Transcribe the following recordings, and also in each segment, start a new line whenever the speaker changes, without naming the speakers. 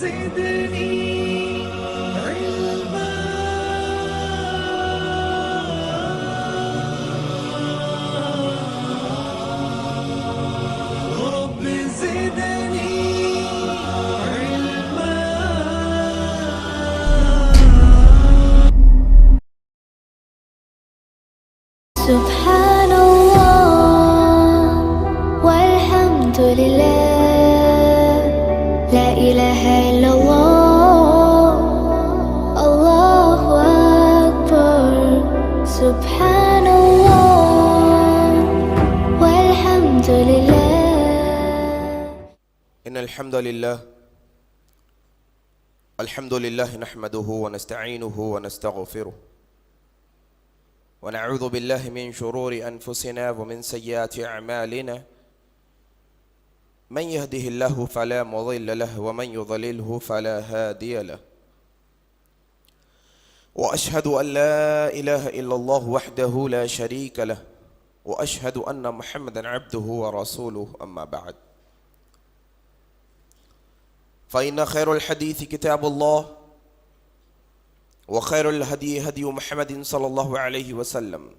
زدني علما رب زدني علما.
سبحان الله والحمد لله لا إله إلا الله الله أكبر. سبحان الله والحمد لله.
إن الحمد لله نحمده ونستعينه ونستغفره ونعوذ بالله من شرور أنفسنا ومن سيئات أعمالنا. من يهده الله فلا مضل له ومن يضلله فلا هادي له. وأشهد أن لا إله إلا الله وحده لا شريك له وأشهد أن محمدا عبده ورسوله. أما بعد فإن خير الحديث كتاب الله وخير الهدي هدي محمد صلى الله عليه وسلم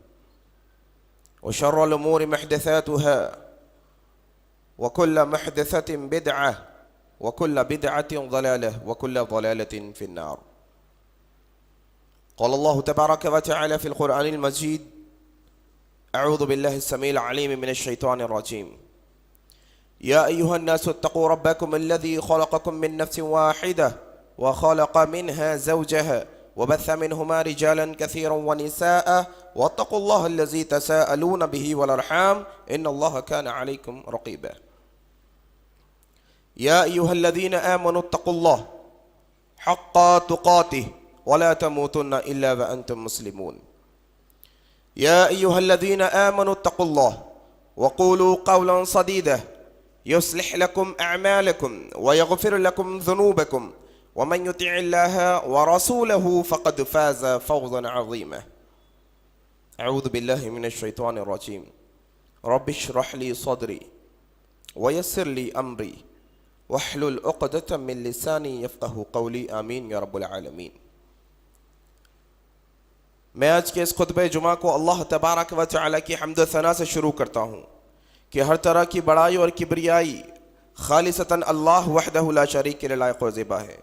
وشر الأمور محدثاتها وكل محدثة بدعة وكل بدعة ضلالة وكل ضلالة في النار. قال الله تبارك وتعالى في القرآن المجيد: أعوذ بالله السميع العليم من الشيطان الرجيم. يا أيها الناس اتقوا ربكم الذي خلقكم من نفس واحدة وخلق منها زوجها وبث منهما رجالا كثيرا ونساء واتقوا الله الذي تساءلون به والأرحام إن الله كان عليكم رقيبا. يا أيها الذين آمنوا اتقوا الله حق تقاته ولا تموتن إلا وأنتم مسلمون. يا أيها الذين آمنوا اتقوا الله وقولوا قولا سديدا يصلح لكم أعمالكم ويغفر لكم ذنوبكم ومن يطع الله ورسوله فقد فاز فوزا عظيما. أعوذ بالله من الشيطان الرجيم. رب اشرح لي صدري ويسر لي أمري واحلل عقدة من لساني يفقهوا قولي آمين يا رب العالمين. میں آج کے اس خطبہ جمعہ کو اللہ تبارک و تعالی کی حمد و ثنا سے شروع کرتا ہوں کہ ہر طرح کی بڑائی اور کبریائی خالصتاً اللہ وحدہ لا شریک کے لائق و زیبا ہے،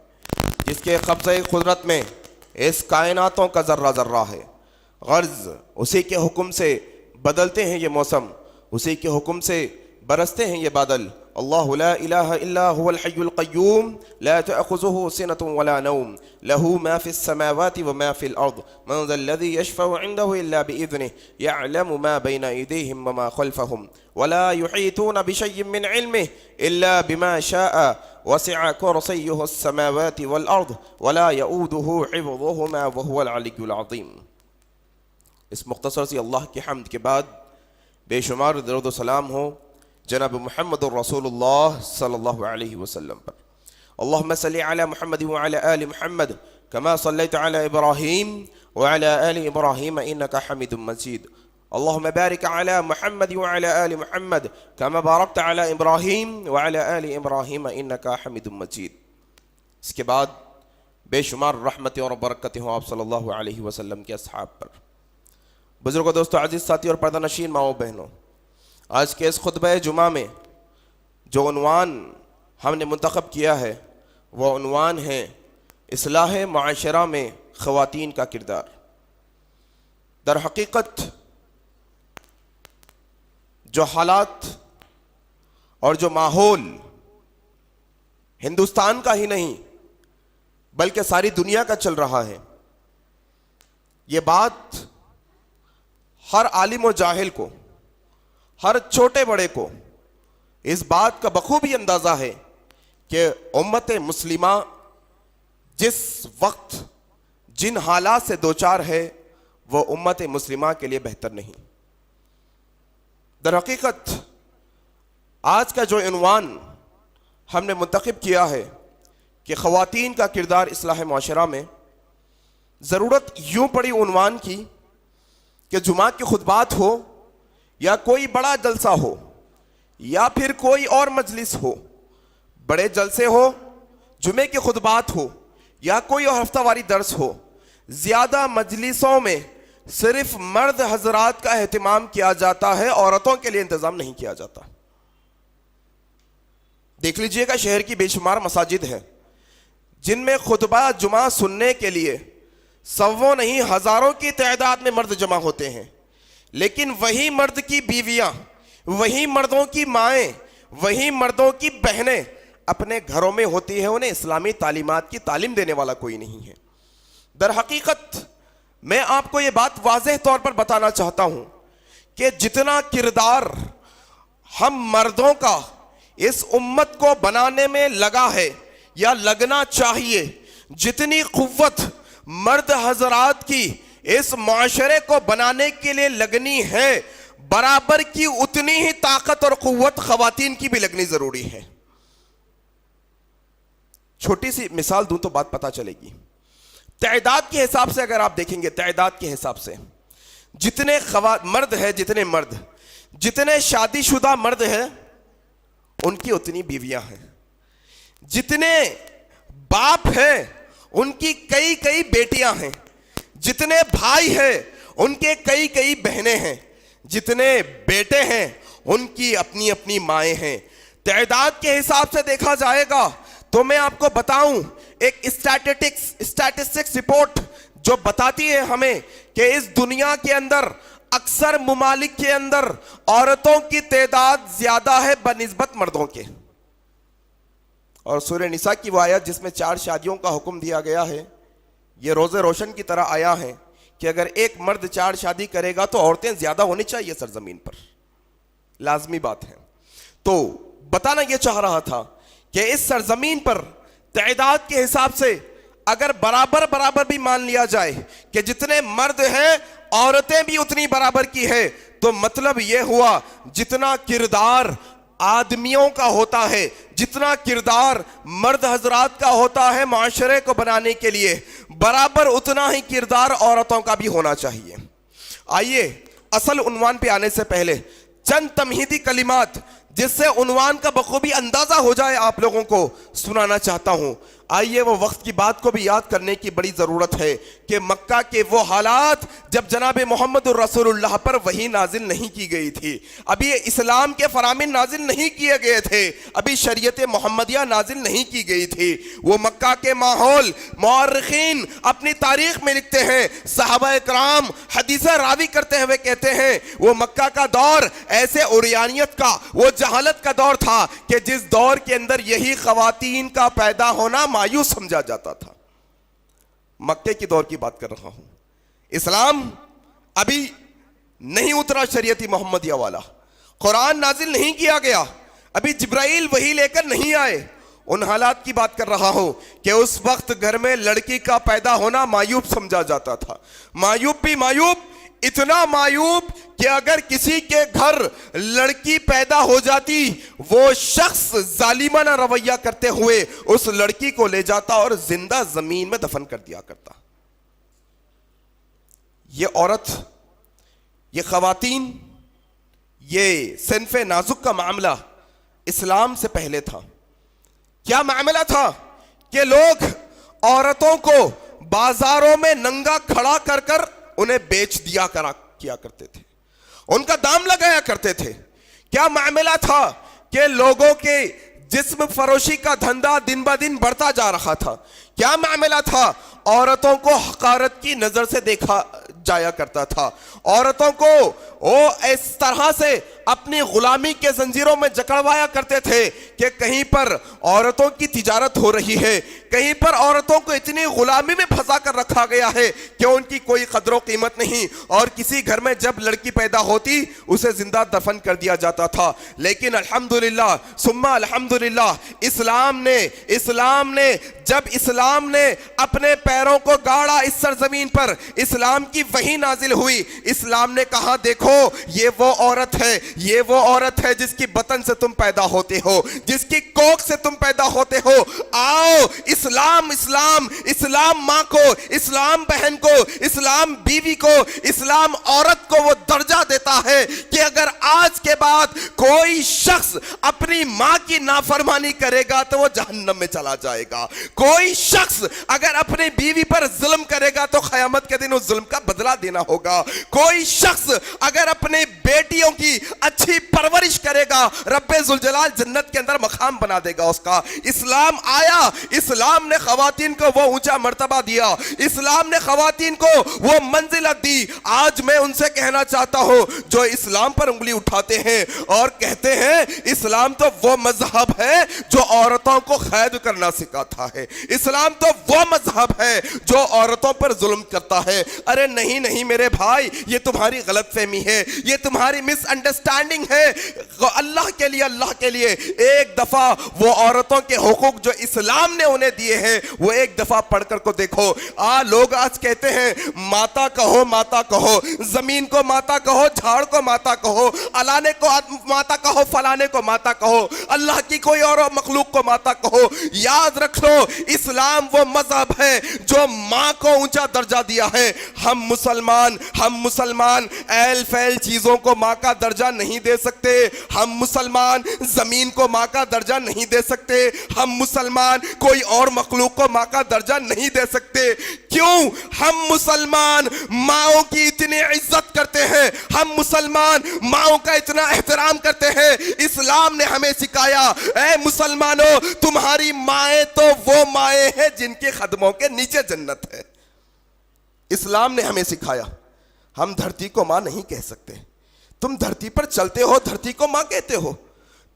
جس کے قبضہ قدرت میں اس کائناتوں کا ذرہ ذرہ ہے. غرض اسی کے حکم سے بدلتے ہیں یہ موسم، اسی کے حکم سے برستے ہیں یہ بادل. اللہ لا الہ الا هو الحی القیوم لا تأخذه سنة ولا نوم له ما في السماوات وما في الأرض من ذا الذي يشفع عنده إلا بإذنه يعلم ما بين أيديهم وما خلفهم ولا يحيطون بشيء من علمه إلا بما شاء وسع كرسيه السماوات والأرض ولا يؤوده حفظهما وهو العلي العظيم. اس مختصر سی اللہ کی حمد کے بعد بے شمار درود و سلام ہو جناب محمد الرسول اللہ صلی اللہ علیہ وسلم پر. اللہم صلی علی محمد وعلی آل محمد کما صلیت علی ابراہیم وعلی آل ابراہیم انکا حمید مجید. اللہم بارک علی محمد وعلی آل محمد کما بارکت علی ابراہیم وعلی آل ابراہیم انکا حمید مجید. اس کے بعد بے شمار رحمتیں اور برکتیں ہوں آپ صلی اللہ علیہ وسلم کے اصحاب پر. بزرگوں، دوستو، عزیز ساتھی اور پردہ نشین ماؤں بہنوں، آج کے اس خطبہ جمعہ میں جو عنوان ہم نے منتخب کیا ہے وہ عنوان ہے اصلاح معاشرہ میں خواتین کا کردار. در حقیقت جو حالات اور جو ماحول ہندوستان کا ہی نہیں بلکہ ساری دنیا کا چل رہا ہے، یہ بات ہر عالم و جاہل کو، ہر چھوٹے بڑے کو اس بات کا بخوبی اندازہ ہے کہ امت مسلمہ جس وقت جن حالات سے دوچار ہے وہ امت مسلمہ کے لیے بہتر نہیں. در حقیقت آج کا جو عنوان ہم نے منتخب کیا ہے کہ خواتین کا کردار اصلاح معاشرہ میں، ضرورت یوں پڑی عنوان کی کہ جمعہ کی خطبات ہو یا کوئی بڑا جلسہ ہو یا پھر کوئی اور مجلس ہو، بڑے جلسے ہو جمعے کے خطبات ہو یا کوئی اور ہفتہ واری درس ہو، زیادہ مجلسوں میں صرف مرد حضرات کا اہتمام کیا جاتا ہے، عورتوں کے لیے انتظام نہیں کیا جاتا۔ دیکھ لیجئے گا شہر کی بے شمار مساجد ہیں جن میں خطبہ جمعہ سننے کے لیے سووں نہیں ہزاروں کی تعداد میں مرد جمع ہوتے ہیں، لیکن وہی مرد کی بیویاں، وہی مردوں کی مائیں، وہی مردوں کی بہنیں اپنے گھروں میں ہوتی ہیں، انہیں اسلامی تعلیمات کی تعلیم دینے والا کوئی نہیں ہے۔ در حقیقت میں آپ کو یہ بات واضح طور پر بتانا چاہتا ہوں کہ جتنا کردار ہم مردوں کا اس امت کو بنانے میں لگا ہے یا لگنا چاہیے، جتنی قوت مرد حضرات کی اس معاشرے کو بنانے کے لیے لگنی ہے، برابر کی اتنی ہی طاقت اور قوت خواتین کی بھی لگنی ضروری ہے۔ چھوٹی سی مثال دوں تو بات پتہ چلے گی۔ تعداد کے حساب سے اگر آپ دیکھیں گے، تعداد کے حساب سے جتنے مرد ہیں، جتنے شادی شدہ مرد ہیں ان کی اتنی بیویاں ہیں، جتنے باپ ہیں ان کی کئی بیٹیاں ہیں، جتنے بھائی ہیں ان کے کئی بہنیں ہیں، جتنے بیٹے ہیں ان کی اپنی مائیں ہیں۔ تعداد کے حساب سے دیکھا جائے گا تو میں آپ کو بتاؤں ایک اسٹیٹسٹکس رپورٹ جو بتاتی ہے ہمیں کہ اس دنیا کے اندر اکثر ممالک کے اندر عورتوں کی تعداد زیادہ ہے بنسبت مردوں کے۔ اور سورہ نساء کی وہ آیت جس میں 4 شادیوں کا حکم دیا گیا ہے، یہ روز روشن کی طرح آیا ہے کہ اگر ایک مرد 4 شادی کرے گا تو عورتیں زیادہ ہونی چاہیے سرزمین پر، لازمی بات ہے۔ تو بتانا یہ چاہ رہا تھا کہ اس سرزمین پر تعداد کے حساب سے اگر برابر بھی مان لیا جائے کہ جتنے مرد ہیں عورتیں بھی اتنی برابر کی ہے، تو مطلب یہ ہوا جتنا کردار آدمیوں کا ہوتا ہے، جتنا کردار مرد حضرات کا ہوتا ہے معاشرے کو بنانے کے لیے، برابر اتنا ہی کردار عورتوں کا بھی ہونا چاہیے۔ آئیے اصل عنوان پہ آنے سے پہلے چند تمہیدی کلمات جس سے عنوان کا بخوبی اندازہ ہو جائے آپ لوگوں کو سنانا چاہتا ہوں۔ آئیے وہ وقت کی بات کو بھی یاد کرنے کی بڑی ضرورت ہے کہ مکہ کے وہ حالات جب جناب محمد الرسول اللہ پر وحی نازل نہیں کی گئی تھی، ابھی اسلام کے فرامین نازل نہیں کیے گئے تھے، ابھی شریعت محمدیہ نازل نہیں کی گئی تھی۔ وہ مکہ کے ماحول مورخین اپنی تاریخ میں لکھتے ہیں، صحابہ اکرام حدیثیں راوی کرتے ہوئے کہتے ہیں وہ مکہ کا دور ایسے عریانیت کا، وہ جہالت کا دور تھا کہ جس دور کے اندر یہی خواتین کا پیدا ہونا مایوس سمجھا جاتا تھا۔ مکے کی دور کی بات کر رہا ہوں، اسلام ابھی نہیں اترا شریعت محمدیہ والا، قرآن نازل نہیں کیا گیا، ابھی جبرائیل وحی لے کر نہیں آئے۔ ان حالات کی بات کر رہا ہوں کہ اس وقت گھر میں لڑکی کا پیدا ہونا معیوب سمجھا جاتا تھا، معیوب بھی معیوب، اتنا معیوب کہ اگر کسی کے گھر لڑکی پیدا ہو جاتی وہ شخص ظالمانہ رویہ کرتے ہوئے اس لڑکی کو لے جاتا اور زندہ زمین میں دفن کر دیا کرتا۔ یہ عورت، یہ خواتین، یہ صنف نازک کا معاملہ اسلام سے پہلے تھا۔ کیا معاملہ تھا کہ لوگ عورتوں کو بازاروں میں ننگا کھڑا کر کر انہیں بیچ دیا کیا کرتے تھے، ان کا دام لگایا کرتے تھے۔ کیا معاملہ تھا کہ لوگوں کے جسم فروشی کا دھندا دن بہ دن بڑھتا جا رہا تھا۔ کیا معاملہ تھا، عورتوں کو حقارت کی نظر سے دیکھا جایا کرتا تھا، عورتوں کو وہ اس طرح سے اپنی غلامی کے زنجیروں میں جکڑوایا کرتے تھے کہ کہیں پر عورتوں کی تجارت ہو رہی ہے، کہیں پر عورتوں کو اتنی غلامی میں پھنسا کر رکھا گیا ہے کہ ان کی کوئی قدر و قیمت نہیں، اور کسی گھر میں جب لڑکی پیدا ہوتی اسے زندہ دفن کر دیا جاتا تھا۔ لیکن الحمدللہ ثم الحمدللہ اسلام نے جب اسلام نے اپنے پیروں کو گاڑا اس سرزمین پر، اسلام کی وحی نازل ہوئی، اسلام نے کہا دیکھو یہ وہ عورت ہے، یہ وہ عورت ہے جس کی بطن سے تم پیدا ہوتے ہو، جس کی کوکھ سے تم پیدا ہوتے ہو، آؤ اسلام ماں کو، اسلام بہن کو، اسلام بیوی کو، اسلام عورت کو وہ درجہ دیتا ہے کہ اگر آج کے بعد کوئی شخص اپنی ماں کی نافرمانی کرے گا تو وہ جہنم میں چلا جائے گا. کوئی شخص اگر اپنی بیوی پر ظلم کرے گا تو قیامت کے دن اس ظلم کا بدلہ دینا ہوگا. کوئی شخص اگر اپنے بیٹیوں کی اچھی پرورش کرے گا رب ذوالجلال جنت کے اندر مقام بنا دے گا اس کا. اسلام آیا, اسلام نے خواتین کو وہ اونچا مرتبہ دیا, اسلام نے خواتین کو وہ منزلت دی. آج میں ان سے کہنا چاہتا ہوں جو اسلام پر انگلی اٹھاتے ہیں اور کہتے ہیں اسلام تو وہ مذہب ہے جو عورتوں کو قید کرنا سکھاتا ہے, اسلام تو وہ مذہب ہے جو عورتوں پر ظلم کرتا ہے. ارے نہیں نہیں میرے بھائی, یہ تمہاری غلط فہمی ہے, یہ تمہاری مس انڈرسٹینڈنگ ہے. اللہ کے لیے ایک دفعہ وہ عورتوں کے حقوق جو اسلام نے انہیں دیے ہیں وہ ایک دفعہ پڑھ کر کو دیکھو. لوگ آج کہتے ہیں ماتا کہو, ماتا کہو, زمین کو ماتا کہو, جھاڑ کو ماتا کہو, الانے کو ماتا کہو, فلانے کو ماتا کہو, اللہ کی کوئی اور مخلوق کو ماتا کہو. یاد رکھ لو اسلام وہ مذہب ہے جو ماں کو اونچا درجہ دیا ہے. ہم مسلمان ایل فیل چیزوں کو ماں کا درجہ نہیں دے سکتے, ہم مسلمان زمین کو ماں کا درجہ نہیں دے سکتے, ہم مسلمان کوئی اور مخلوق کو ماں کا درجہ نہیں دے سکتے. کیوں؟ ہم مسلمان ماؤں کی اتنی عزت کرتے ہیں, ہم مسلمان ماؤں کا اتنا احترام کرتے ہیں. اسلام نے ہمیں سکھایا اے مسلمانوں تمہاری مائیں تو وہ مائیں ہیں جن کے قدموں کے نیچے جنت ہے. اسلام نے ہمیں سکھایا ہم دھرتی کو ماں نہیں کہہ سکتے. تم دھرتی پر چلتے ہو دھرتی کو ماں کہتے ہو,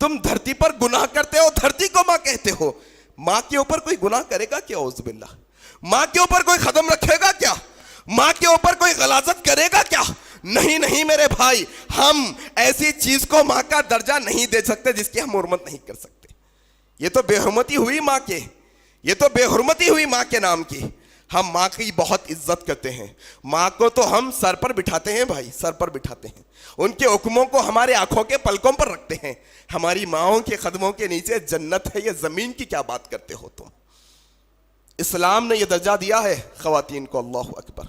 تم دھرتی پر گناہ کرتے ہو دھرتی کو ماں کہتے ہو. ماں کے اوپر کوئی گناہ کرے گا کیا؟ اعوذ باللہ. ماں کے اوپر کوئی قدم رکھے گا کیا؟ ماں کے اوپر کوئی غلاظت کرے گا کیا؟ نہیں نہیں میرے بھائی, ہم ایسی چیز کو ماں کا درجہ نہیں دے سکتے جس کی ہم حرمت نہیں کر سکتے. یہ تو بے حرمتی ہوئی ماں کے, یہ تو بے حرمتی ہوئی ماں کے نام کی. ہم ماں کی بہت عزت کرتے ہیں, ماں کو تو ہم سر پر بٹھاتے ہیں بھائی, سر پر بٹھاتے ہیں, ان کے حکموں کو ہمارے آنکھوں کے پلکوں پر رکھتے ہیں. ہماری ماؤں کے قدموں کے نیچے جنت ہے, یہ زمین کی کیا بات کرتے ہو تم. اسلام نے یہ درجہ دیا ہے خواتین کو. اللہ اکبر.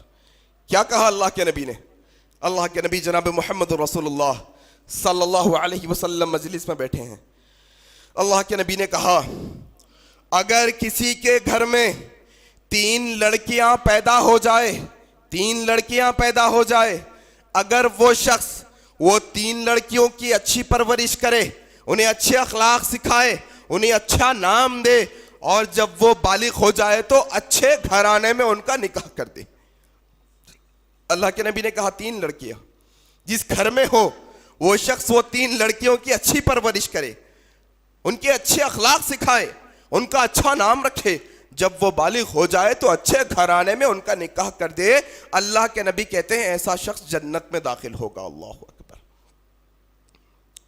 کیا کہا اللہ کے نبی نے؟ اللہ کے نبی جناب محمد رسول اللہ صلی اللہ علیہ وسلم مجلس میں بیٹھے ہیں. اللہ کے نبی نے کہا اگر کسی کے گھر میں 3 لڑکیاں پیدا ہو جائے, 3 لڑکیاں پیدا ہو جائے, اگر وہ شخص وہ 3 لڑکیوں کی اچھی پرورش کرے, انہیں اچھے اخلاق سکھائے, انہیں اچھا نام دے, اور جب وہ بالغ ہو جائے تو اچھے گھرانے میں ان کا نکاح کر دے. اللہ کے نبی نے کہا 3 لڑکیاں جس گھر میں ہو وہ شخص وہ 3 لڑکیوں کی اچھی پرورش کرے, ان کے اچھے اخلاق سکھائے, ان کا اچھا نام رکھے, جب وہ بالغ ہو جائے تو اچھے گھرانے میں ان کا نکاح کر دے. اللہ کے نبی کہتے ہیں ایسا شخص جنت میں داخل ہوگا. اللہ اکبر.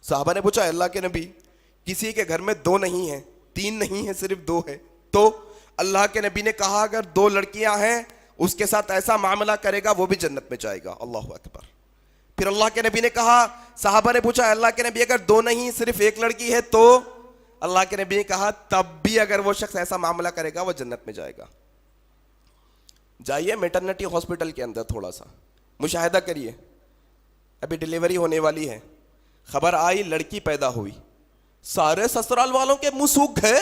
صحابہ نے پوچھا اللہ کے نبی کسی کے گھر میں 2 نہیں ہیں, 3 نہیں ہیں, صرف 2 ہے, تو اللہ کے نبی نے کہا اگر 2 لڑکیاں ہیں اس کے ساتھ ایسا معاملہ کرے گا وہ بھی جنت میں جائے گا. اللہ اکبر. پھر اللہ کے نبی نے کہا, صحابہ نے پوچھا اللہ کے نبی اگر 2 نہیں صرف 1 لڑکی ہے تو؟ اللہ کے نبی نے کہا تب بھی اگر وہ شخص ایسا معاملہ کرے گا وہ جنت میں جائے گا. جائیے میٹرنٹی ہاسپٹل کے اندر تھوڑا سا مشاہدہ کریے, ابھی ڈیلیوری ہونے والی ہے, خبر آئی لڑکی پیدا ہوئی, سارے سسرال والوں کے منہ سوکھ گئے.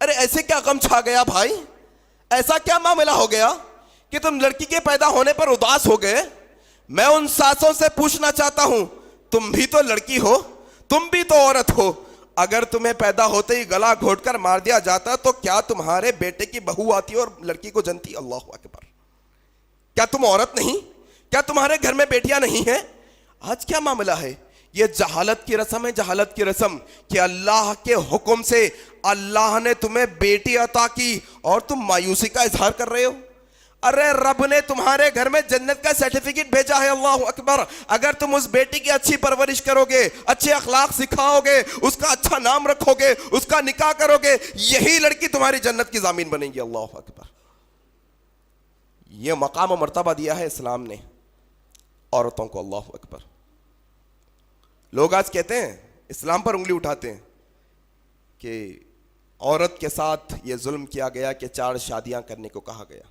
ارے ایسے کیا غم چھا گیا بھائی, ایسا کیا معاملہ ہو گیا کہ تم لڑکی کے پیدا ہونے پر اداس ہو گئے؟ میں ان ساسوں سے پوچھنا چاہتا ہوں تم بھی تو لڑکی ہو, تم بھی تو عورت ہو, اگر تمہیں پیدا ہوتے ہی گلا گھونٹ کر مار دیا جاتا تو کیا تمہارے بیٹے کی بہو آتی اور لڑکی کو جنتی؟ اللہ اکبر. کیا تم عورت نہیں؟ کیا تمہارے گھر میں بیٹیاں نہیں ہیں؟ آج کیا معاملہ ہے؟ یہ جہالت کی رسم ہے, جہالت کی رسم کہ اللہ کے حکم سے اللہ نے تمہیں بیٹی عطا کی اور تم مایوسی کا اظہار کر رہے ہو. ارے رب نے تمہارے گھر میں جنت کا سرٹیفکیٹ بھیجا ہے. اللہ اکبر. اگر تم اس بیٹی کی اچھی پرورش کرو گے, اچھے اخلاق سکھاؤ گے, اس کا اچھا نام رکھو گے, اس کا نکاح کرو گے, یہی لڑکی تمہاری جنت کی ضامن بنے گی. اللہ اکبر. یہ مقام و مرتبہ دیا ہے اسلام نے عورتوں کو. اللہ اکبر. لوگ آج کہتے ہیں اسلام پر انگلی اٹھاتے ہیں کہ عورت کے ساتھ یہ ظلم کیا گیا کہ 4 شادیاں کرنے کو کہا گیا.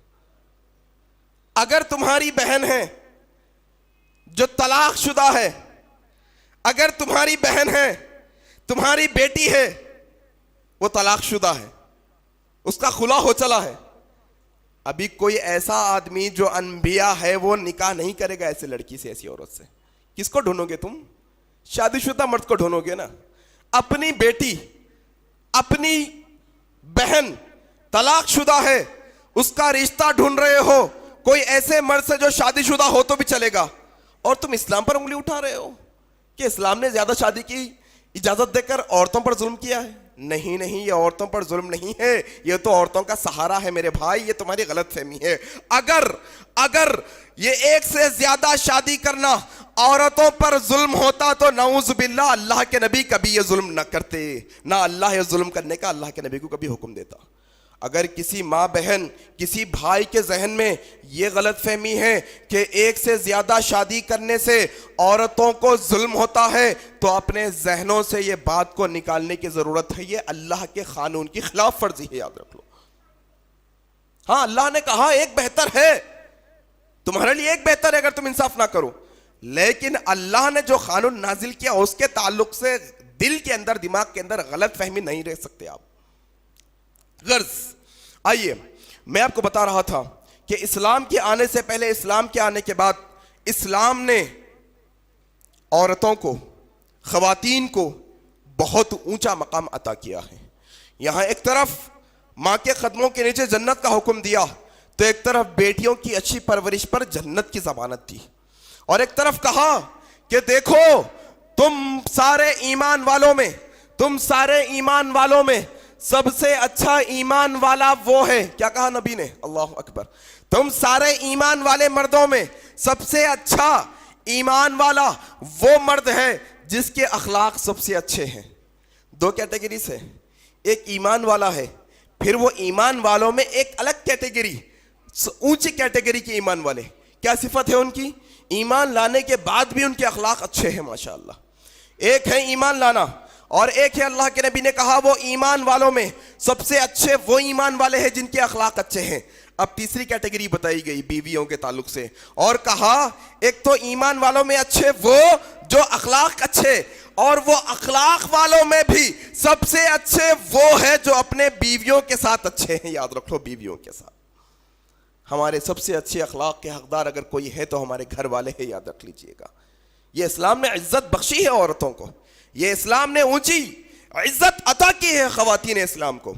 اگر تمہاری بہن ہے جو طلاق شدہ ہے، اگر تمہاری بہن ہے، تمہاری بیٹی ہے، وہ طلاق شدہ ہے، اس کا خلا ہو چلا ہے، ابھی کوئی ایسا آدمی جو انبیاء ہے وہ نکاح نہیں کرے گا ایسے لڑکی سے، ایسی عورت سے. کس کو ڈھونڈو گے تم؟ شادی شدہ مرد کو ڈھونڈو گے نا. اپنی بیٹی، اپنی بہن طلاق شدہ ہے، اس کا رشتہ ڈھونڈ رہے ہو کوئی ایسے مرد سے جو شادی شدہ ہو تو بھی چلے گا، اور تم اسلام پر انگلی اٹھا رہے ہو کہ اسلام نے زیادہ شادی کی اجازت دے کر عورتوں پر ظلم کیا ہے. نہیں نہیں، یہ عورتوں پر ظلم نہیں ہے، یہ تو عورتوں کا سہارا ہے میرے بھائی. یہ تمہاری غلط فہمی ہے. اگر یہ ایک سے زیادہ شادی کرنا عورتوں پر ظلم ہوتا تو نعوذ باللہ اللہ کے نبی کبھی یہ ظلم نہ کرتے، نہ اللہ یہ ظلم کرنے کا اللہ کے نبی کو کبھی حکم دیتا. اگر کسی ماں بہن، کسی بھائی کے ذہن میں یہ غلط فہمی ہے کہ ایک سے زیادہ شادی کرنے سے عورتوں کو ظلم ہوتا ہے تو اپنے ذہنوں سے یہ بات کو نکالنے کی ضرورت ہے. یہ اللہ کے قانون کی خلاف ورزی ہے، یاد رکھ لو. ہاں، اللہ نے کہا ایک بہتر ہے، تمہارے لیے ایک بہتر ہے اگر تم انصاف نہ کرو، لیکن اللہ نے جو قانون نازل کیا اس کے تعلق سے دل کے اندر، دماغ کے اندر غلط فہمی نہیں رہ سکتے آپ. غرض آئیے، میں آپ کو بتا رہا تھا کہ اسلام کے آنے سے پہلے، اسلام کے آنے کے بعد، اسلام نے عورتوں کو، خواتین کو بہت اونچا مقام عطا کیا ہے. یہاں ایک طرف ماں کے قدموں کے نیچے جنت کا حکم دیا تو ایک طرف بیٹیوں کی اچھی پرورش پر جنت کی ضمانت دی، اور ایک طرف کہا کہ دیکھو تم سارے ایمان والوں میں سب سے اچھا ایمان والا وہ ہے. کیا کہا نبی نے؟ اللہ اکبر. تم سارے ایمان والے مردوں میں سب سے اچھا ایمان والا وہ مرد ہے جس کے اخلاق سب سے اچھے ہیں. دو کیٹیگریز ہے، ایک ایمان والا ہے، پھر وہ ایمان والوں میں ایک الگ کیٹیگری، اونچی کیٹیگری کے ایمان والے. کیا صفت ہے ان کی؟ ایمان لانے کے بعد بھی ان کے اخلاق اچھے ہیں ماشاءاللہ. ایک ہے ایمان لانا، اور ایک ہے اللہ کے نبی نے کہا وہ ایمان والوں میں سب سے اچھے وہ ایمان والے ہیں جن کے اخلاق اچھے ہیں. اب تیسری کیٹیگری بتائی گئی بیویوں کے تعلق سے، اور کہا ایک تو ایمان والوں میں اچھے وہ جو اخلاق اچھے، اور وہ اخلاق والوں میں بھی سب سے اچھے وہ ہے جو اپنے بیویوں کے ساتھ اچھے ہیں. یاد رکھ لو، بیویوں کے ساتھ ہمارے سب سے اچھے اخلاق کے حقدار اگر کوئی ہے تو ہمارے گھر والے ہیں، یاد رکھ لیجئے گا. یہ اسلام نے عزت بخشی ہے عورتوں کو، یہ اسلام نے اونچی عزت عطا کی ہے خواتین اسلام کو.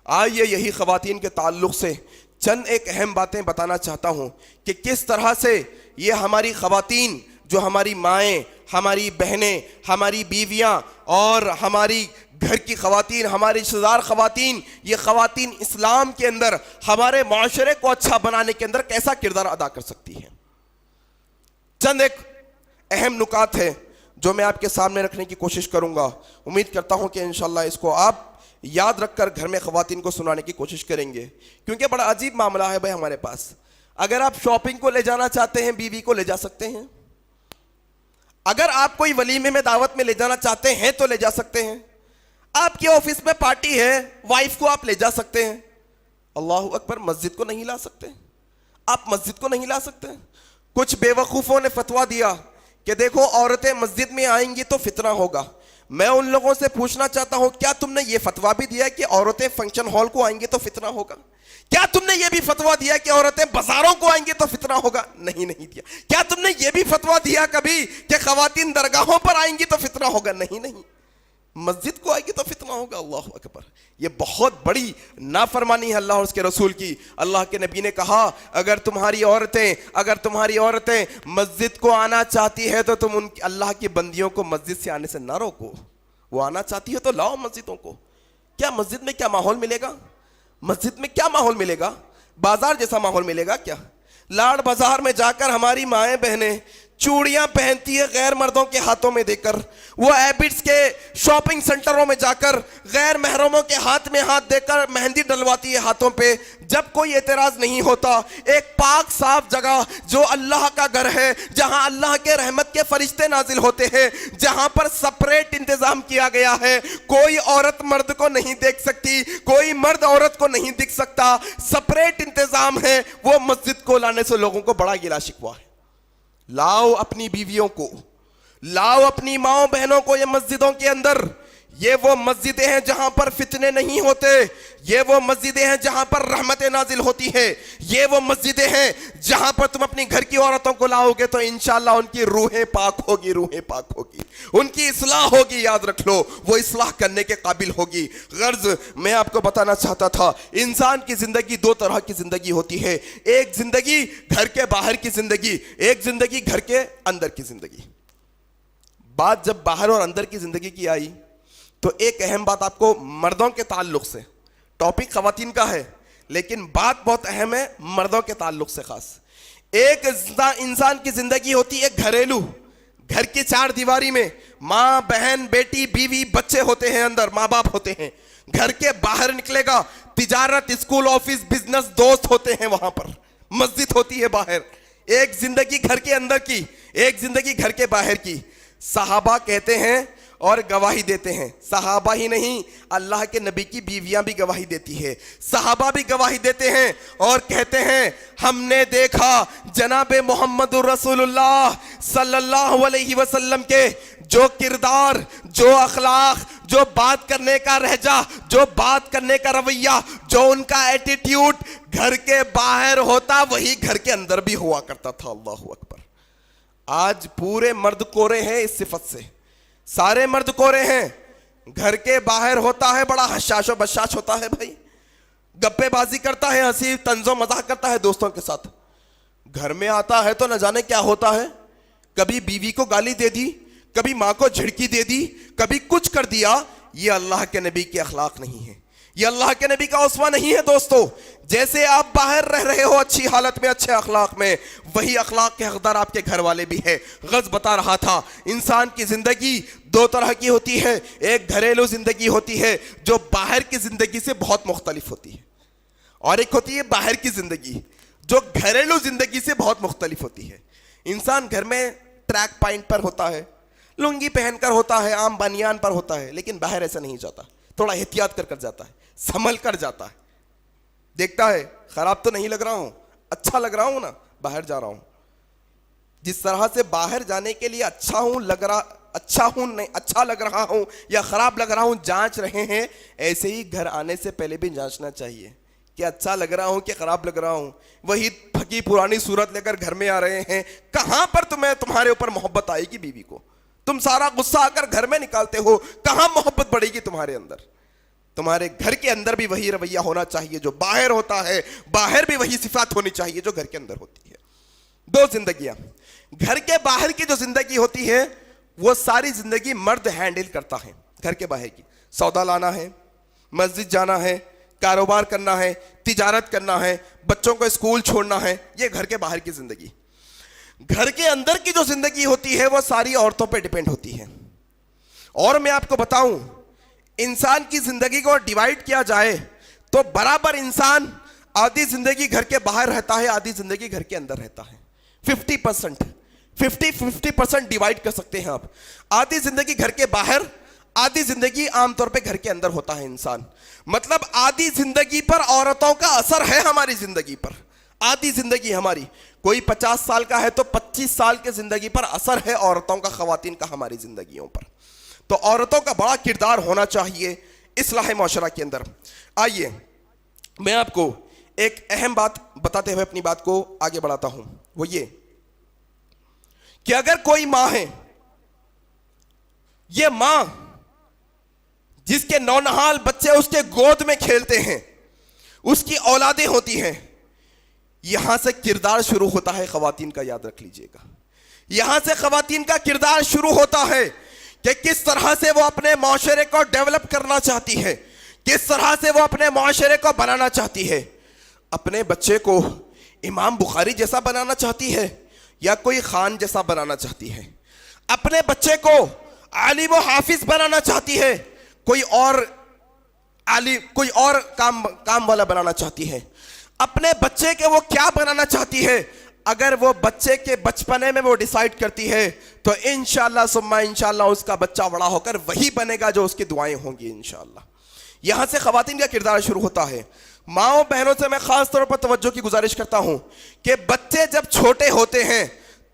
آئیے یہی خواتین کے تعلق سے چند ایک اہم باتیں بتانا چاہتا ہوں کہ کس طرح سے یہ ہماری خواتین، جو ہماری مائیں، ہماری بہنیں، ہماری بیویاں اور ہماری گھر کی خواتین، ہماری رشتہ دار خواتین، یہ خواتین اسلام کے اندر ہمارے معاشرے کو اچھا بنانے کے اندر کیسا کردار ادا کر سکتی ہیں. چند ایک اہم نکات ہیں جو میں آپ کے سامنے رکھنے کی کوشش کروں گا. امید کرتا ہوں کہ انشاءاللہ اس کو آپ یاد رکھ کر گھر میں خواتین کو سنانے کی کوشش کریں گے، کیونکہ بڑا عجیب معاملہ ہے بھائی ہمارے پاس. اگر آپ شاپنگ کو لے جانا چاہتے ہیں بیوی کو لے جا سکتے ہیں، اگر آپ کوئی ولیمے میں دعوت میں لے جانا چاہتے ہیں تو لے جا سکتے ہیں، آپ کے آفس میں پارٹی ہے وائف کو آپ لے جا سکتے ہیں. اللہ اکبر. مسجد کو نہیں لا سکتے آپ؟ مسجد کو نہیں لا سکتے. کچھ بے وقوفوں نے فتویٰ دیا کہ دیکھو عورتیں مسجد میں آئیں گی تو فتنہ ہوگا. میں ان لوگوں سے پوچھنا چاہتا ہوں کیا تم نے یہ فتویٰ بھی دیا کہ عورتیں فنکشن ہال کو آئیں گی تو فتنہ ہوگا؟ کیا تم نے یہ بھی فتویٰ دیا کہ عورتیں بازاروں کو آئیں گی تو فتنہ ہوگا؟ نہیں دیا. کیا تم نے یہ بھی فتویٰ دیا کبھی کہ خواتین درگاہوں پر آئیں گی تو فتنہ ہوگا؟ نہیں. مسجد کو آئے گی تو فتنہ ہوگا. اللہ اکبر. یہ بہت بڑی نافرمانی ہے اللہ اور اس کے رسول کی. اللہ کے نبی نے کہا اگر تمہاری عورتیں مسجد کو آنا چاہتی ہے تو تم ان اللہ کی بندیوں کو مسجد سے آنے سے نہ روکو. وہ آنا چاہتی ہے تو لاؤ مسجدوں کو. کیا مسجد میں کیا ماحول ملے گا؟ مسجد میں کیا ماحول ملے گا؟ بازار جیسا ماحول ملے گا کیا؟ لاڑ بازار میں جا کر ہماری مائیں بہنیں چوڑیاں پہنتی ہے غیر مردوں کے ہاتھوں میں دے کر، وہ ایبٹس کے شاپنگ سنٹروں میں جا کر غیر محرموں کے ہاتھ میں ہاتھ دے کر مہندی ڈلواتی ہے ہاتھوں پہ، جب کوئی اعتراض نہیں ہوتا. ایک پاک صاف جگہ جو اللہ کا گھر ہے، جہاں اللہ کے رحمت کے فرشتے نازل ہوتے ہیں، جہاں پر سپریٹ انتظام کیا گیا ہے، کوئی عورت مرد کو نہیں دیکھ سکتی، کوئی مرد عورت کو نہیں دکھ سکتا، سپریٹ انتظام ہے. وہ مسجد کو لانے سے لوگوں کو بڑا گلا شکوا ہے. لاؤ اپنی بیویوں کو, لاؤ اپنی ماؤں بہنوں کو یہ مسجدوں کے اندر. یہ وہ مسجدیں ہیں جہاں پر فتنے نہیں ہوتے, یہ وہ مسجدیں ہیں جہاں پر رحمتیں نازل ہوتی ہے, یہ وہ مسجدیں ہیں جہاں پر تم اپنی گھر کی عورتوں کو لاؤ گے تو انشاءاللہ ان کی روحیں پاک ہوگی, روحیں پاک ہوگی, ان کی اصلاح ہوگی. یاد رکھ لو, وہ اصلاح کرنے کے قابل ہوگی. غرض میں آپ کو بتانا چاہتا تھا, انسان کی زندگی دو طرح کی زندگی ہوتی ہے. ایک زندگی گھر کے باہر کی زندگی, ایک زندگی گھر کے اندر کی زندگی. بات جب باہر اور اندر کی زندگی کی آئی تو ایک اہم بات آپ کو مردوں کے تعلق سے, ٹاپک خواتین کا ہے لیکن بات بہت اہم ہے مردوں کے تعلق سے خاص. ایک انسان کی زندگی ہوتی ہے گھریلو, گھر کی چار دیواری میں ماں بہن بیٹی بیوی بچے ہوتے ہیں, اندر ماں باپ ہوتے ہیں. گھر کے باہر نکلے گا تجارت اسکول آفس بزنس دوست ہوتے ہیں, وہاں پر مسجد ہوتی ہے باہر. ایک زندگی گھر کے اندر کی, ایک زندگی گھر کے باہر کی. صحابہ کہتے ہیں اور گواہی دیتے ہیں, صحابہ ہی نہیں اللہ کے نبی کی بیویاں بھی گواہی دیتی ہے, صحابہ بھی گواہی دیتے ہیں اور کہتے ہیں ہم نے دیکھا جناب محمد رسول اللہ صلی اللہ علیہ وسلم کے جو کردار, جو اخلاق, جو بات کرنے کا لہجہ, جو بات کرنے کا رویہ, جو ان کا ایٹیٹیوڈ گھر کے باہر ہوتا وہی گھر کے اندر بھی ہوا کرتا تھا. اللہ اکبر. آج پورے مرد کورے ہیں اس صفت سے, سارے مرد کورے ہیں. گھر کے باہر ہوتا ہے بڑا حشاش و بشاش ہوتا ہے بھائی, گپے بازی کرتا ہے, ہنسی طنز و مزاح کرتا ہے دوستوں کے ساتھ. گھر میں آتا ہے تو نہ جانے کیا ہوتا ہے, کبھی بیوی کو گالی دے دی, کبھی ماں کو جھڑکی دے دی, کبھی کچھ کر دیا. یہ اللہ کے نبی کے اخلاق نہیں ہے, یہ اللہ کے نبی کا اسوہ نہیں ہے دوستو. جیسے آپ باہر رہ رہے ہو اچھی حالت میں اچھے اخلاق میں, وہی اخلاق کے حقدار آپ کے گھر والے بھی ہیں. غرض بتا رہا تھا انسان کی زندگی دو طرح کی ہوتی ہے. ایک گھریلو زندگی ہوتی ہے جو باہر کی زندگی سے بہت مختلف ہوتی ہے, اور ایک ہوتی ہے باہر کی زندگی جو گھریلو زندگی سے بہت مختلف ہوتی ہے. انسان گھر میں ٹریک پینٹ پر ہوتا ہے, لنگی پہن کر ہوتا ہے, عام بنیان پر ہوتا ہے, لیکن باہر ایسا نہیں جاتا, تھوڑا احتیاط کر جاتا ہے, سنبھل کر جاتا ہے. دیکھتا ہے خراب تو نہیں لگ رہا ہوں, اچھا لگ رہا ہوں نا, باہر جا رہا ہوں. جس طرح سے باہر جانے کے لیے اچھا ہوں لگ رہا, اچھا ہوں نہیں اچھا لگ رہا ہوں یا خراب لگ رہا ہوں جانچ رہے ہیں, ایسے ہی گھر آنے سے پہلے بھی جانچنا چاہیے کہ اچھا لگ رہا ہوں کہ خراب لگ رہا ہوں. وہی پھکی پرانی صورت لے کر گھر میں آ رہے ہیں, کہاں پر تمہارے اوپر محبت آئے گی بیوی کو؟ تم سارا غصہ آ کر گھر میں نکالتے ہو, کہاں محبت بڑھے گی تمہارے اندر؟ تمہارے گھر کے اندر بھی وہی رویہ ہونا چاہیے جو باہر ہوتا ہے, باہر بھی وہی صفات ہونی چاہیے جو گھر کے اندر ہوتی ہے. دو زندگیاں. گھر کے باہر کی جو زندگی ہوتی ہے وہ ساری زندگی مرد ہینڈل کرتا ہے. گھر کے باہر کی سودا لانا ہے, مسجد جانا ہے, کاروبار کرنا ہے, تجارت کرنا ہے, بچوں کو اسکول چھوڑنا ہے, یہ گھر کے باہر کی زندگی. گھر کے اندر کی جو زندگی ہوتی ہے وہ ساری عورتوں پہ ڈیپینڈ ہوتی ہے. اور میں آپ کو بتاؤں انسان کی زندگی کو ڈیوائیڈ کیا جائے تو برابر انسان آدھی زندگی گھر کے باہر رہتا ہے, آدھی زندگی گھر کے اندر رہتا ہے. 50% ڈیوائیڈ کر سکتے ہیں آپ. آدھی زندگی گھر کے باہر, آدھی زندگی عام طور پہ گھر کے اندر ہوتا ہے انسان. مطلب آدھی زندگی پر عورتوں کا اثر ہے ہماری زندگی پر. آدھی زندگی ہماری, کوئی 50 سال کا ہے تو 25 سال کے زندگی پر اثر ہے عورتوں کا, خواتین کا ہماری زندگیوں پر. تو عورتوں کا بڑا کردار ہونا چاہیے اصلاح معاشرہ کے اندر. آئیے میں آپ کو ایک اہم بات بتاتے ہوئے اپنی بات کو آگے بڑھاتا ہوں. وہ یہ کہ اگر کوئی ماں ہے, یہ ماں جس کے نونہال بچے اس کے گود میں کھیلتے ہیں, اس کی اولادیں ہوتی ہیں, یہاں سے کردار شروع ہوتا ہے خواتین کا. یاد رکھ لیجئے گا, یہاں سے خواتین کا کردار شروع ہوتا ہے کہ کس طرح سے وہ اپنے معاشرے کو ڈیولپ کرنا چاہتی ہے, کس طرح سے وہ اپنے معاشرے کو بنانا چاہتی ہے. اپنے بچے کو امام بخاری جیسا بنانا چاہتی ہے یا کوئی خان جیسا بنانا چاہتی ہے. اپنے بچے کو عالم و حافظ بنانا چاہتی ہے, کوئی اور کام والا بنانا چاہتی ہے. اپنے بچے کے وہ کیا بنانا چاہتی ہے, اگر وہ بچے کے بچپنے میں وہ ڈیسائیڈ کرتی ہے تو انشاءاللہ ثم انشاءاللہ اس کا بچہ بڑا ہو کر وہی بنے گا جو اس کی دعائیں ہوں گی انشاءاللہ. یہاں سے خواتین کا کردار شروع ہوتا ہے. ماؤں بہنوں سے میں خاص طور پر توجہ کی گزارش کرتا ہوں کہ بچے جب چھوٹے ہوتے ہیں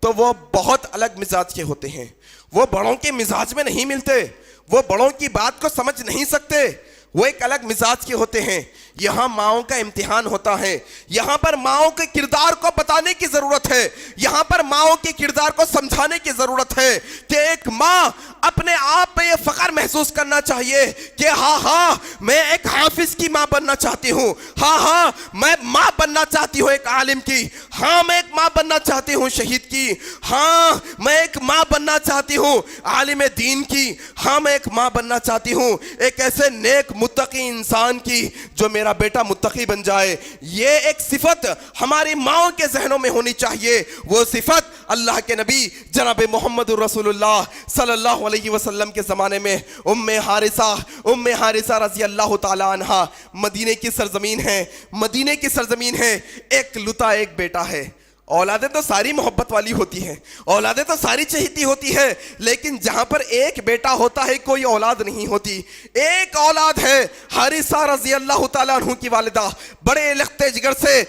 تو وہ بہت الگ مزاج کے ہوتے ہیں. وہ بڑوں کے مزاج میں نہیں ملتے, وہ بڑوں کی بات کو سمجھ نہیں سکتے, وہ ایک الگ مزاج کے ہوتے ہیں. یہاں ماؤں کا امتحان ہوتا ہے, یہاں پر ماؤں کے کردار کو بتانے کی ضرورت ہے, یہاں پر ماؤں کے کردار کو سمجھانے کی ضرورت ہے کہ ایک ماں اپنے آپ پہ یہ فخر محسوس کرنا چاہیے کہ ہاں میں ایک حافظ کی ماں بننا چاہتی ہوں, ہاں میں ماں بننا چاہتی ہوں ایک عالم کی, ہاں میں ایک ماں بننا چاہتی ہوں شہید کی, ہاں میں ایک ماں بننا چاہتی ہوں عالم دین کی, ہاں میں ایک ماں بننا چاہتی ہوں ایک ایسے نیک متقی انسان کی جو میرا بیٹا متقی بن جائے. یہ ایک صفت ہماری ماؤں کے ذہنوں میں ہونی چاہیے. وہ صفت اللہ کے نبی جناب محمد رسول اللہ صلی اللہ علیہ وسلم کے زمانے میں ام حارثہ رضی اللہ تعالی عنہ, مدینے کی سرزمین ہے, ایک لتا ایک بیٹا ہے. اولادیں تو ساری محبت والی ہوتی ہیں, اولادیں تو ساری چہیتی ہوتی ہے, لیکن جہاں پر ایک بیٹا ہوتا ہے کوئی اولاد نہیں ہوتی. ایک اولاد ہے حارثہ رضی اللہ تعالیٰ عنہ کی والدہ, بڑے لخت جگر سے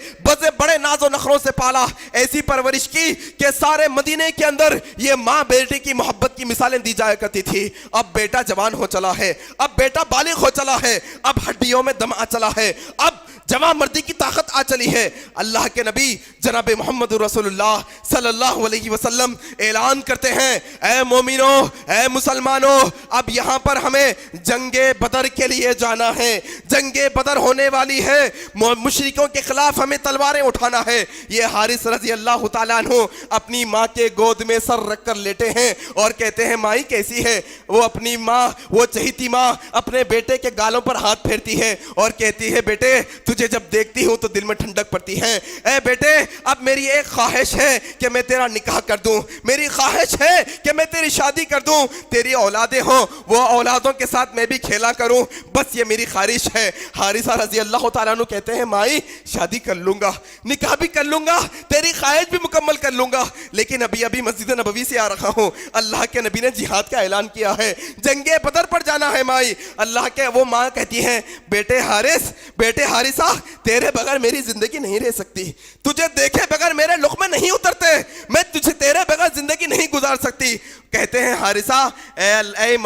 بڑے ناز و نخروں سے پالا, ایسی پرورش کی کہ سارے مدینے کے اندر یہ ماں بیٹے کی محبت کی مثالیں دی جایا کرتی تھی. اب بیٹا جوان ہو چلا ہے, اب بیٹا بالغ ہو چلا ہے, اب ہڈیوں میں دم آ چلا ہے, اب جوان مردی کی طاقت آ چلی ہے. اللہ کے نبی جناب محمد رسول اللہ صلی اللہ علیہ وسلم اعلان کرتے ہیں, اے مومنوں, اے مسلمانوں, اب یہاں پر ہمیں جنگ بدر کے لیے جانا ہے. جنگ بدر ہونے والی ہے, مشرکوں کے خلاف ہمیں تلواریں اٹھانا ہے. یہ حارث رضی اللہ تعالیٰ عنہ اپنی ماں کے گود میں سر رکھ کر لیٹے ہیں اور کہتے ہیں مائی کیسی ہے. وہ اپنی ماں, وہ چہیتی ماں اپنے بیٹے کے گالوں پر ہاتھ پھیرتی ہے اور کہتی ہے بیٹے تجھے جب دیکھتی ہوں تو دل میں ٹھنڈک پڑتی ہے. اے بیٹے اب میری ایک خواہش ہے کہ میں تیرا نکاح کر دوں, میری خواہش ہے کہ میں تیری شادی کر دوں, تیری اولادیں ہوں وہ اولادوں کے ساتھ میں بھی کھیلا کروں, بس یہ میری خواہش ہے. حارثہ رضی اللہ تعالیٰ عنہ کہتے ہیں مائی شادی کر لوں گا, نکاح بھی کر لوں گا, تیری خواہش بھی مکمل کر لوں گا, لیکن ابھی مسجد نبوی سے آ رہا ہوں, اللہ کے نبی نے جہاد کا اعلان کیا ہے, جنگ بدر پر جانا ہے مائی. اللہ کے وہ ماں کہتی ہیں بیٹے حارثہ تیرے بغیر میری زندگی نہیں رہ سکتی, تجھے دیکھے بغیر میرے لقمے نہیں اترتے, میں تجھے تیرے بغیر زندگی نہیں گزار سکتی. کہتے ہیں حارثہ اے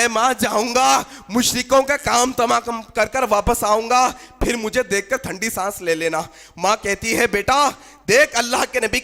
ماں جاؤں گا, مشرکوں کا کام تمام کر واپس آؤں گا, پھر مجھے دیکھ کر ٹھنڈی سانس لے لینا. ماں کہتی ہے بیٹا دیکھ اللہ کے نبی,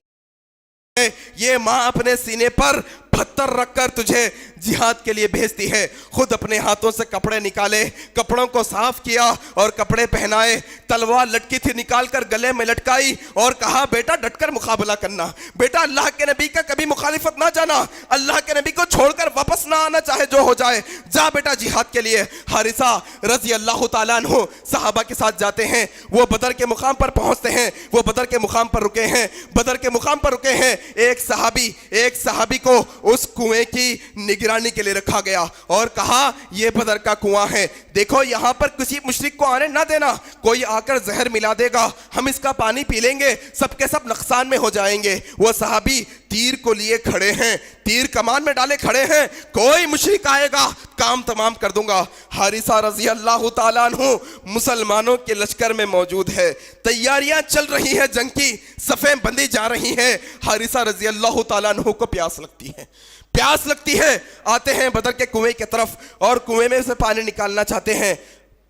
یہ ماں اپنے سینے پر پتھر رکھ کر تجھے جہاد کے لیے بھیجتی ہے. خود اپنے ہاتھوں سے کپڑے نکالے, کپڑوں کو صاف کیا اور کپڑے پہنائے, تلوار لٹکی تھی نکال کر گلے میں لٹکائی اور کہا بیٹا ڈٹ کر مقابلہ کرنا, بیٹا اللہ کے نبی کا کبھی مخالفت نہ جانا, اللہ کے نبی کو چھوڑ کر واپس نہ آنا, چاہے جو ہو جائے, جا بیٹا جہاد کے لیے. حارثہ رضی اللہ تعالیٰ عنہ صحابہ کے ساتھ جاتے ہیں, وہ بدر کے مقام پر پہنچتے ہیں, وہ بدر کے مقام پر رکے ہیں. ایک صحابی کو اس کنویں کی نگرانی کے لیے رکھا گیا اور کہا یہ بدر کا کنواں ہے, دیکھو یہاں پر کسی مشرک کو آنے نہ دینا, کوئی آ کر زہر ملا دے گا, ہم اس کا پانی پی لیں گے, سب کے سب نقصان میں ہو جائیں گے. وہ صحابی تیر کو لیے کھڑے ہیں, تیر کمان میں ڈالے کھڑے ہیں, کوئی مشرک آئے گا کام تمام کر دوں گا. حارثہ رضی اللہ تعالیٰ عنہ مسلمانوں کے لشکر میں موجود ہے, تیاریاں چل رہی ہیں, جنگ کی صفیں بندی جا رہی ہیں. حارثہ رضی اللہ تعالیٰ عنہ کو پیاس لگتی ہے, آتے ہیں بدر کے کنویں کی طرف اور کنویں میں سے پانی نکالنا چاہتے ہیں.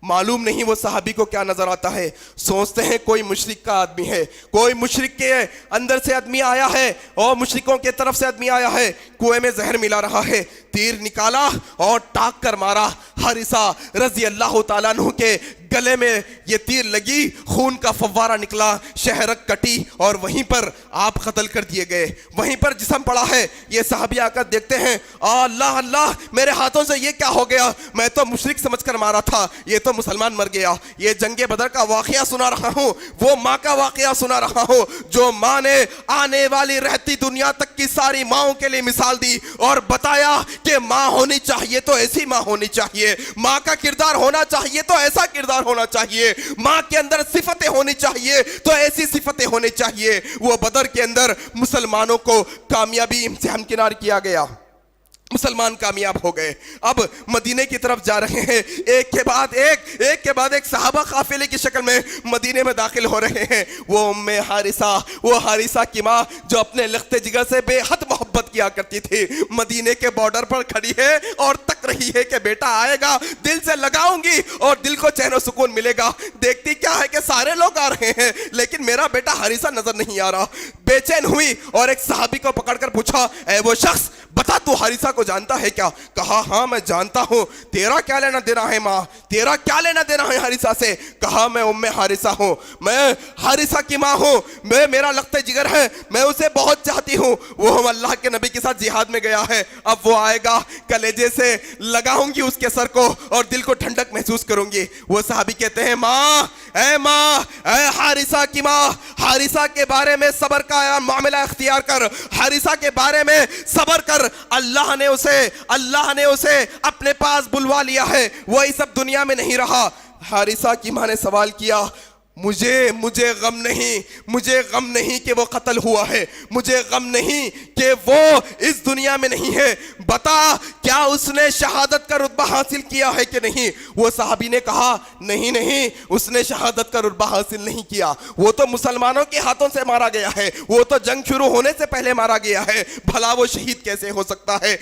معلوم نہیں وہ صحابی کو کیا نظر آتا ہے, سوچتے ہیں کوئی مشرک کا آدمی ہے, کوئی مشرک کے اندر سے آدمی آیا ہے اور مشرکوں کے طرف سے آدمی آیا ہے, کنویں میں زہر ملا رہا ہے. تیر نکالا اور ٹاک کر مارا. حارثہ رضی اللہ تعالیٰ عنہ کے گلے میں یہ تیر لگی, خون کا فوارہ نکلا, شہرک کٹی اور وہیں پر آپ قتل کر دیے گئے. وہیں پر جسم پڑا ہے. یہ صحابی آ کر دیکھتے ہیں, اللہ میرے ہاتھوں سے یہ کیا ہو گیا, میں تو مشرک سمجھ کر مارا تھا, یہ تو مسلمان مر گیا. یہ جنگ بدر کا واقعہ سنا رہا ہوں, وہ ماں کا واقعہ سنا رہا ہوں جو ماں نے آنے والی رہتی دنیا تک کی ساری ماؤں کے لیے مثال دی اور بتایا کہ ماں ہونی چاہیے تو ایسی ماں ہونی چاہیے, ماں کا کردار ہونا چاہیے تو ایسا کردار ہونا چاہیے, ماں کے اندر صفتیں ہونی چاہیے تو ایسی صفتیں ہونی چاہیے. وہ بدر کے اندر مسلمانوں کو کامیابی سے ہمکنار کیا گیا. مسلمان کامیاب ہو گئے. اب مدینے کی طرف جا رہے ہیں, ایک کے بعد ایک صحابہ قافلے کی شکل میں مدینے میں داخل ہو رہے ہیں. وہ ام حارثہ کی ماں جو اپنے لخت جگر سے بے حد محبت کیا کرتی تھی, مدینے کے بارڈر پر کھڑی ہے اور تک رہی ہے کہ بیٹا آئے گا, دل سے لگاؤں گی اور دل کو چین و سکون ملے گا. دیکھتی کیا ہے کہ سارے لوگ آ رہے ہیں لیکن میرا بیٹا حارثہ نظر نہیں آ رہا. بے چین ہوئی اور ایک صحابی کو پکڑ کر پوچھا, اے وہ شخص بتا تو حارثہ کو جانتا ہے کیا؟ کہا ہاں میں جانتا ہوں. تیرا کیا لینا دینا ہے ماں, تیرا کیا لینا دینا ہے حارثہ سے؟ کہا میں ام حارثہ ہوں, میں حارثہ کی ماں ہوں, میں میرا لخت جگر ہے, میں اسے بہت چاہتی ہوں. وہ ہم اللہ کے نبی کے ساتھ جہاد میں گیا ہے, اب وہ آئے گا کلیجے سے لگاؤں گی اس کے سر کو اور دل کو ٹھنڈک محسوس کروں گی. وہ صحابی کہتے ہیں ماں, اے حارثہ کی ماں, حارثہ کے بارے میں صبر کا معاملہ اختیار کر, حارثہ کے بارے میں صبر کر. اللہ نے اسے اپنے پاس بلوا لیا ہے, وہ اس اب دنیا میں نہیں رہا. حارثہ کی ماں نے سوال کیا, مجھے غم نہیں کہ وہ قتل ہوا ہے, مجھے غم نہیں کہ وہ اس دنیا میں نہیں ہے, بتا کیا اس نے شہادت کا رتبہ حاصل کیا ہے کہ نہیں؟ وہ صحابی نے کہا نہیں, اس نے شہادت کا رتبہ حاصل نہیں کیا, وہ تو مسلمانوں کے ہاتھوں سے مارا گیا ہے, وہ تو جنگ شروع ہونے سے پہلے مارا گیا ہے, بھلا وہ شہید کیسے ہو سکتا ہے؟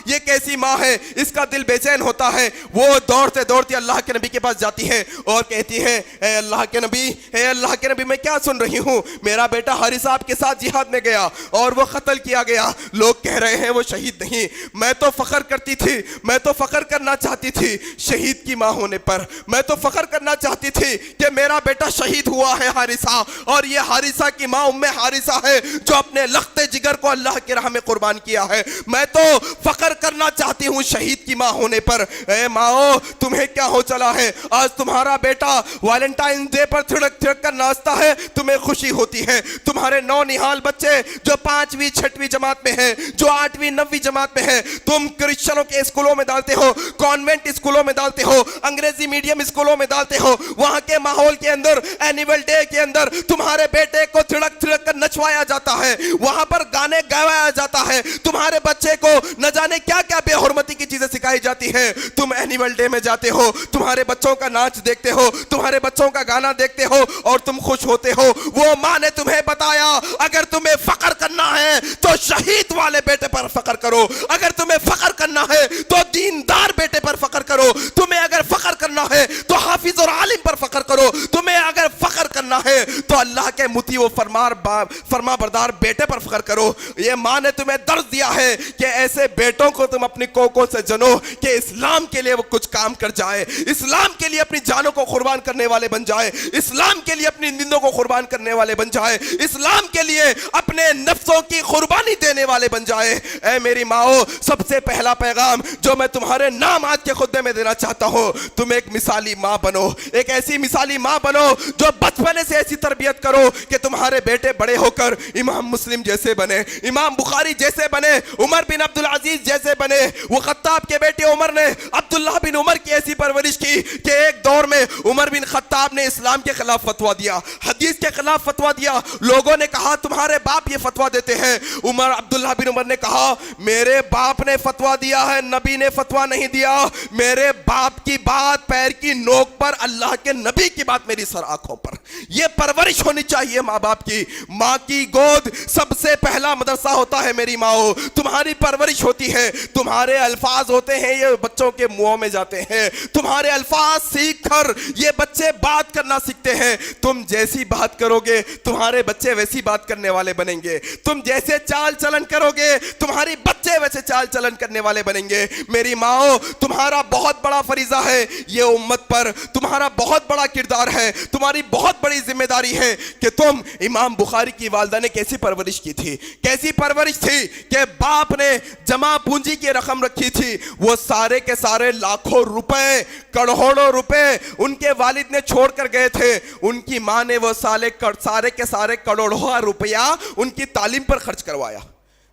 یہ کیسی ماں ہے, اس کا دل بے چین ہوتا ہے. وہ دوڑتے اللہ کے نبی کے پاس جاتی ہے اور کہتی ہے, اے اللہ کے نبی میں کیا سن رہی ہوں, میرا بیٹا حارثہ آپ کے ساتھ جہاد میں گیا اور وہ قتل کیا گیا, لوگ کہہ رہے ہیں وہ شہید نہیں. میں تو فخر کرنا چاہتی تھی شہید کی ماں ہونے پر, میں تو فخر کرنا چاہتی تھی کہ میرا بیٹا شہید ہوا ہے حارثہ, اور یہ حارثہ کی ماں ام حارثہ ہے جو اپنے لخت جگر کو اللہ کی راہ میں قربان کیا ہے. میں تو فخر کرنا چاہتی ہوں شہید کی ماں ہونے پر. اے ماں, تمہیں کیا ہو چلا ہے؟ آج تمہارا بیٹا ویلنٹائن ڈے پر تھڑک کر ناچتا ہے, تمہیں خوشی ہوتی ہے. تمہارے نونہال بچے جو 5ویں 6ویں جماعت میں ہیں, جو 8ویں 9ویں جماعت میں ہیں, تم کرسچنوں کے اسکولوں میں ڈالتے ہو, کانوینٹ اسکولوں میں ڈالتے ہو, انگریزی میڈیم اسکولوں میں ڈالتے ہو. وہاں کے ماحول کے اندر اینیول ڈے کے اندر تمہارے بیٹے کو تھڑک کر نچوایا جاتا ہے, وہاں پر گانے گایا جاتا ہے, تمہارے بچے کو نہ جانے کیا کیا بے حرمتی کی چیزیں سکھائی جاتی ہیں. تم اینیول ڈے میں جاتے ہو, تمہارے بچوں کا ناچ دیکھتے ہو, تمہارے بچوں کا گانا دیکھتے ہو اور تم خوش ہوتے ہو. وہ ماں نے تمہیں بتایا اگر تمہیں فخر کرنا ہے تو شہید والے بیٹے پر فخر کرو, اگر تمہیں فخر کرنا ہے تو دیندار بیٹے پر فخر کرو, تمہیں اگر فخر کرنا ہے تو حافظ اور عالم پر فخر کرو, تمہیں اگر فخر کرنا ہے تو اللہ کے مطیع و فرما بردار بیٹے پر فخر کرو. یہ ماں نے تمہیں درس دیا ہے کہ ایسے بیٹوں کو تم اپنی کوکوں سے جنو کہ اسلام کے لیے وہ کچھ کام کر جائے, اسلام کے لیے اپنی جانوں کو قربان کرنے والے بن جائے, اسلام کے لیے اپنی نیندوں کو قربان کرنے والے بن جائے, اسلام کے لیے اپنے نفسوں کی قربانی دینے والے بن جائے. اے میری ماؤں, سب سے پہلا پیغام جو میں تمہارے نام آج کے خطبے میں دینا چاہتا ہوں, تم ایک مثالی ماں بنو, ایک ایسی مثالی ماں بنو جو بچپنے سے ایسی تربیت کرو کہ تمہارے بیٹے بڑے ہو کر امام مسلم جیسے بنے, امام بخاری جیسے بنے, عمر بن عبدالعزیز جیسے بنے. وہ خطاب کے بیٹے عمر نے عبداللہ بن عمر کی ایسی پرورش کی کہ ایک دور میں عمر بن خطاب نے اسلام کے خلاف فتویٰ دیا, حدیث کے خلاف فتویٰ دیا. لوگوں نے کہا تمہارے باپ یہ فتویٰ دیتے ہیں. عبداللہ بن عمر نے کہا میرے باپ نے فتویٰ دیا ہے, نبی نے فتویٰ نہیں دیا. میرے باپ کی بات پیر کی نوک پر, اللہ کے نبی کی بات میری سر آنکھوں پر. یہ پرورش ہونی چاہیے ماں باپ کی. ماں کی گود سب سے پہلا مدرسہ ہوتا ہے. میری ماں, تمہاری پرورش ہوتی ہے, تمہارے الفاظ ہوتے ہیں یہ بچوں کے منہوں میں جاتے ہیں, تمہارے الفاظ سیکھ کر یہ بچے بات کرنا سیکھتے ہیں. تم جیسی بات کرو گے تمہارے بچے ویسی بات کرنے والے بنیں گے, تم جیسے چال چلن کرو گے تمہاری بچے ویسے چال چلن کرنے والے بنیں گے. میری ماں, تمہارا بہت بڑا فریضہ ہے یہ امت پر, تمہارا بہت بڑا کردار ہے, تمہاری بہت بڑی ذمہ داری ہے کہ تم امام بخاری کی والدہ نے کیسی پرورش کی تھی, کیسی پرورش تھی کہ باپ نے جمع پونجی کی رقم رکھی تھی, وہ سارے کے سارے لاکھوں روپے, کروڑوں روپے ان کے والد نے چھوڑ کر گئے تھے. ان کی ماں نے وہ سارے کے سارے کروڑوں روپیہ ان کی تعلیم پر خرچ کروایا.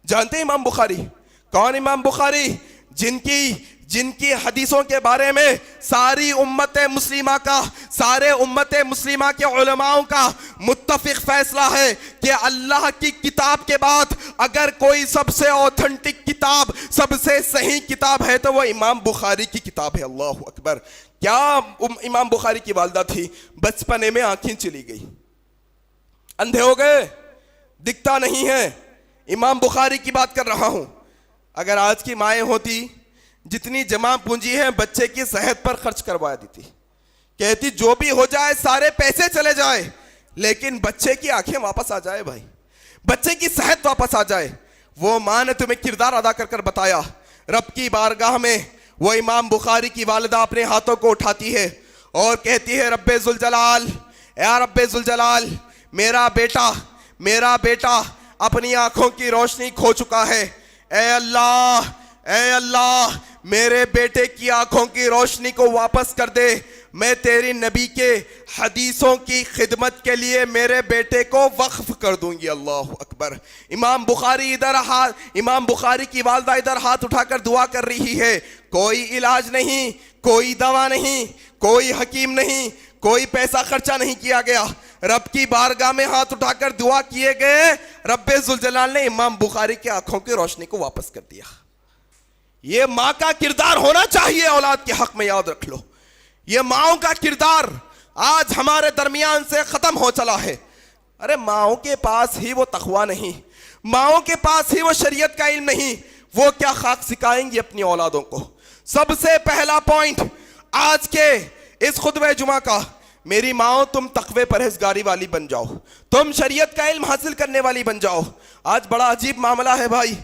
جانتے ہیں امام بخاری کون؟ امام بخاری جن کی حدیثوں کے بارے میں ساری امت مسلمہ کا, سارے امت مسلمہ کے علماء کا متفق فیصلہ ہے کہ اللہ کی کتاب کے بعد اگر کوئی سب سے اوتھنٹک کتاب سب سے صحیح کتاب ہے تو وہ امام بخاری کی کتاب ہے. اللہ اکبر. کیا امام بخاری کی والدہ تھی, بچپنے میں آنکھیں چلی گئی, اندھے ہو گئے, دکھتا نہیں ہے. امام بخاری کی بات کر رہا ہوں. اگر آج کی مائیں ہوتی, جتنی جمع پونجی ہے بچے کی صحت پر خرچ کروا دیتی, کہتی جو بھی ہو جائے سارے پیسے چلے جائے لیکن بچے کی آنکھیں واپس آ جائے بھائی, بچے کی صحت واپس آ جائے. وہ ماں نے تمہیں کردار ادا کر کر بتایا. رب کی بارگاہ میں وہ امام بخاری کی والدہ اپنے ہاتھوں کو اٹھاتی ہے اور کہتی ہے رب ذوالجلال, اے رب ذوالجلال, میرا بیٹا اپنی آنکھوں کی روشنی کھو چکا ہے. اے اللہ میرے بیٹے کی آنکھوں کی روشنی کو واپس کر دے. میں تیری نبی کے حدیثوں کی خدمت کے لیے میرے بیٹے کو وقف کر دوں گی. اللہ اکبر. امام بخاری کی والدہ ادھر ہاتھ اٹھا کر دعا کر رہی ہے. کوئی علاج نہیں, کوئی دوا نہیں, کوئی حکیم نہیں, کوئی پیسہ خرچہ نہیں کیا گیا. رب کی بارگاہ میں ہاتھ اٹھا کر دعا کیے گئے, رب ذوالجلال نے امام بخاری کی آنکھوں کی روشنی کو واپس کر دیا. یہ ماں کا کردار ہونا چاہیے اولاد کے حق میں, یاد رکھ لو. یہ ماؤں کا کردار آج ہمارے درمیان سے ختم ہو چلا ہے. ارے ماؤں کے پاس ہی وہ تقویٰ نہیں, ماؤں کے پاس ہی وہ شریعت کا علم نہیں, وہ کیا خاک سکھائیں گی اپنی اولادوں کو. سب سے پہلا پوائنٹ آج کے اس خطبہ جمعہ کا, میری ماؤں تم تقوی پرہیزگاری والی بن جاؤ, تم شریعت کا علم حاصل کرنے والی بن جاؤ. آج بڑا عجیب معاملہ ہے بھائی,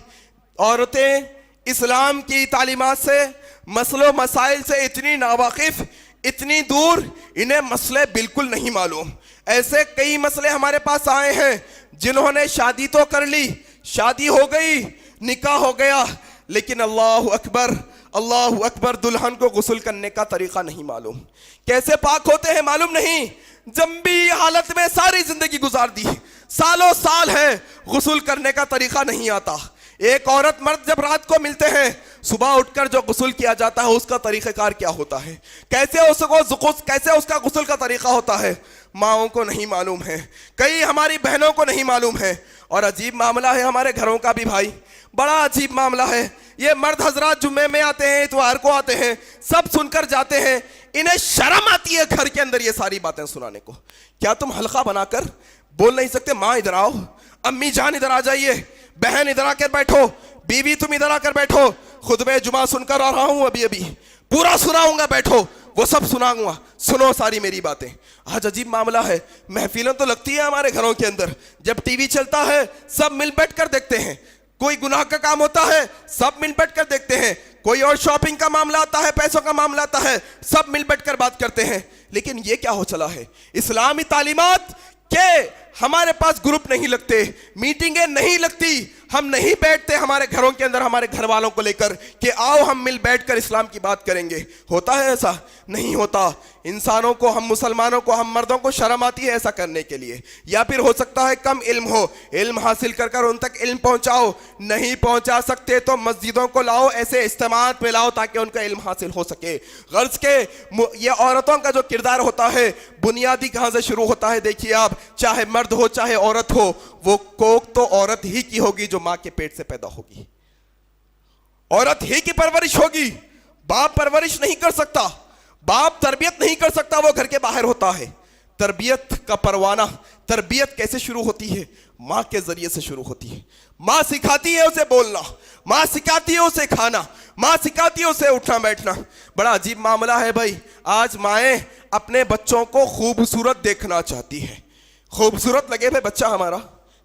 عورتیں اسلام کی تعلیمات سے, مسئلوں مسائل سے اتنی ناواقف, اتنی دور, انہیں مسئلے بالکل نہیں معلوم. ایسے کئی مسئلے ہمارے پاس آئے ہیں جنہوں نے شادی تو کر لی, شادی ہو گئی, نکاح ہو گیا, لیکن اللہ اکبر دلہن کو غسل کرنے کا طریقہ نہیں معلوم, کیسے پاک ہوتے ہیں معلوم نہیں, جنبی حالت میں ساری زندگی گزار دی, سالوں سال ہے, غسل کرنے کا طریقہ نہیں آتا. ایک عورت مرد جب رات کو ملتے ہیں, صبح اٹھ کر جو غسل کیا جاتا ہے اس کا طریقہ کار کیا ہوتا ہے, کیسے اس کا غسل کا طریقہ ہوتا ہے, ماؤں کو نہیں معلوم ہے, کئی ہماری بہنوں کو نہیں معلوم ہے. اور عجیب معاملہ ہے ہمارے گھروں کا بھی بھائی, بڑا عجیب معاملہ ہے. یہ مرد حضرات جمعے میں آتے ہیں, اتوار کو آتے ہیں, سب سن کر جاتے ہیں, انہیں شرم آتی ہے گھر کے اندر یہ ساری باتیں سنانے کو. کیا تم حلقہ بنا کر بول نہیں سکتے, ماں ادھر آؤ, امی جان ادھر آ جائیے, بہن ادھر آ کر بیٹھو, بیوی تم ادھر آ کر بیٹھو, خطبہ جمعہ سن کر آ رہا ہوں, ابھی پورا سناؤں گا, بیٹھو, وہ سب سناؤں گا, سنو ساری میری باتیں. آج عجیب معاملہ ہے, محفلیں تو لگتی ہے ہمارے گھروں کے اندر, جب ٹی وی چلتا ہے سب مل بیٹھ کر دیکھتے ہیں, کوئی گناہ کا کام ہوتا ہے سب مل بیٹھ کر دیکھتے ہیں, کوئی اور شاپنگ کا معاملہ آتا ہے, پیسوں کا معاملہ آتا ہے, سب مل بیٹھ کر بات کرتے ہیں. لیکن یہ کیا ہو چلا ہے, اسلامی تعلیمات کہ ہمارے پاس گروپ نہیں لگتے, میٹنگیں نہیں لگتی, ہم نہیں بیٹھتے ہمارے گھروں کے اندر ہمارے گھر والوں کو لے کر کہ آؤ ہم مل بیٹھ کر اسلام کی بات کریں گے. ہوتا ہے ایسا؟ نہیں ہوتا. انسانوں کو, ہم مسلمانوں کو, ہم مردوں کو شرم آتی ہے ایسا کرنے کے لیے, یا پھر ہو سکتا ہے کم علم ہو, علم حاصل کر کر ان تک علم پہنچاؤ, نہیں پہنچا سکتے تو مسجدوں کو لاؤ, ایسے اجتماعات میں لاؤ تاکہ ان کا علم حاصل ہو سکے. غرض کے یہ عورتوں کا جو کردار ہوتا ہے بنیادی کہاں سے شروع ہوتا ہے, دیکھیے آپ, چاہے مرد ہو چاہے عورت ہو, وہ کوکھ تو عورت ہی کی ہوگی جو ماں کے پیٹ سے پیدا ہوگی, عورت ہی کی پرورش ہوگی, باپ پرورش نہیں کر سکتا, باپ تربیت نہیں کر سکتا, وہ گھر کے باہر ہوتا ہے. تربیت کا پروانہ, تربیت کیسے شروع ہوتی ہے, ماں کے ذریعے سے شروع ہوتی ہے. ماں سکھاتی ہے اسے بولنا, ماں سکھاتی ہے اسے کھانا, ماں سکھاتی ہے اسے اٹھنا بیٹھنا. بڑا عجیب معاملہ ہے بھائی, آج مائیں اپنے بچوں کو خوبصورت دیکھنا چاہتی ہے. خوبصورت لگے بھائی بچہ ہمارا,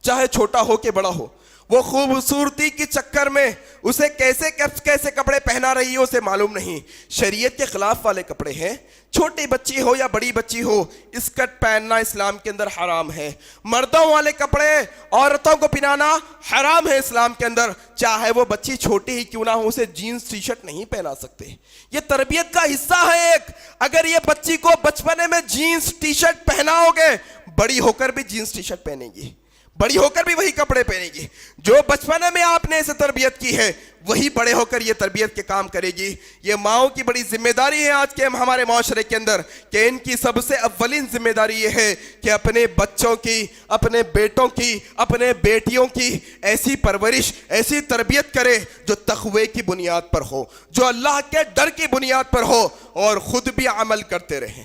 چاہے چھوٹا ہو کہ بڑا ہو, وہ خوبصورتی کے چکر میں اسے کیسے کپڑے پہنا رہی ہے اسے معلوم نہیں. شریعت کے خلاف والے کپڑے ہیں, چھوٹی بچی ہو یا بڑی بچی ہو, اسکرٹ پہننا اسلام کے اندر حرام ہے. مردوں والے کپڑے عورتوں کو پہنانا حرام ہے اسلام کے اندر, چاہے وہ بچی چھوٹی ہی کیوں نہ ہو, اسے جینز ٹی شرٹ نہیں پہنا سکتے. یہ تربیت کا حصہ ہے ایک. اگر یہ بچی کو بچپنے میں جینز ٹی شرٹ پہناؤ گے, بڑی ہو کر بھی جینز ٹی شرٹ پہنے گی, بڑی ہو کر بھی وہی کپڑے پہنے گی. جو بچپن میں آپ نے اسے تربیت کی ہے وہی بڑے ہو کر یہ تربیت کے کام کرے گی. یہ ماؤں کی بڑی ذمہ داری ہے آج کے ہمارے معاشرے کے اندر کہ ان کی سب سے اولین ذمہ داری یہ ہے کہ اپنے بچوں کی, اپنے بیٹوں کی, اپنے بیٹیوں کی ایسی پرورش, ایسی تربیت کرے جو تقوی کی بنیاد پر ہو, جو اللہ کے ڈر کی بنیاد پر ہو, اور خود بھی عمل کرتے رہیں,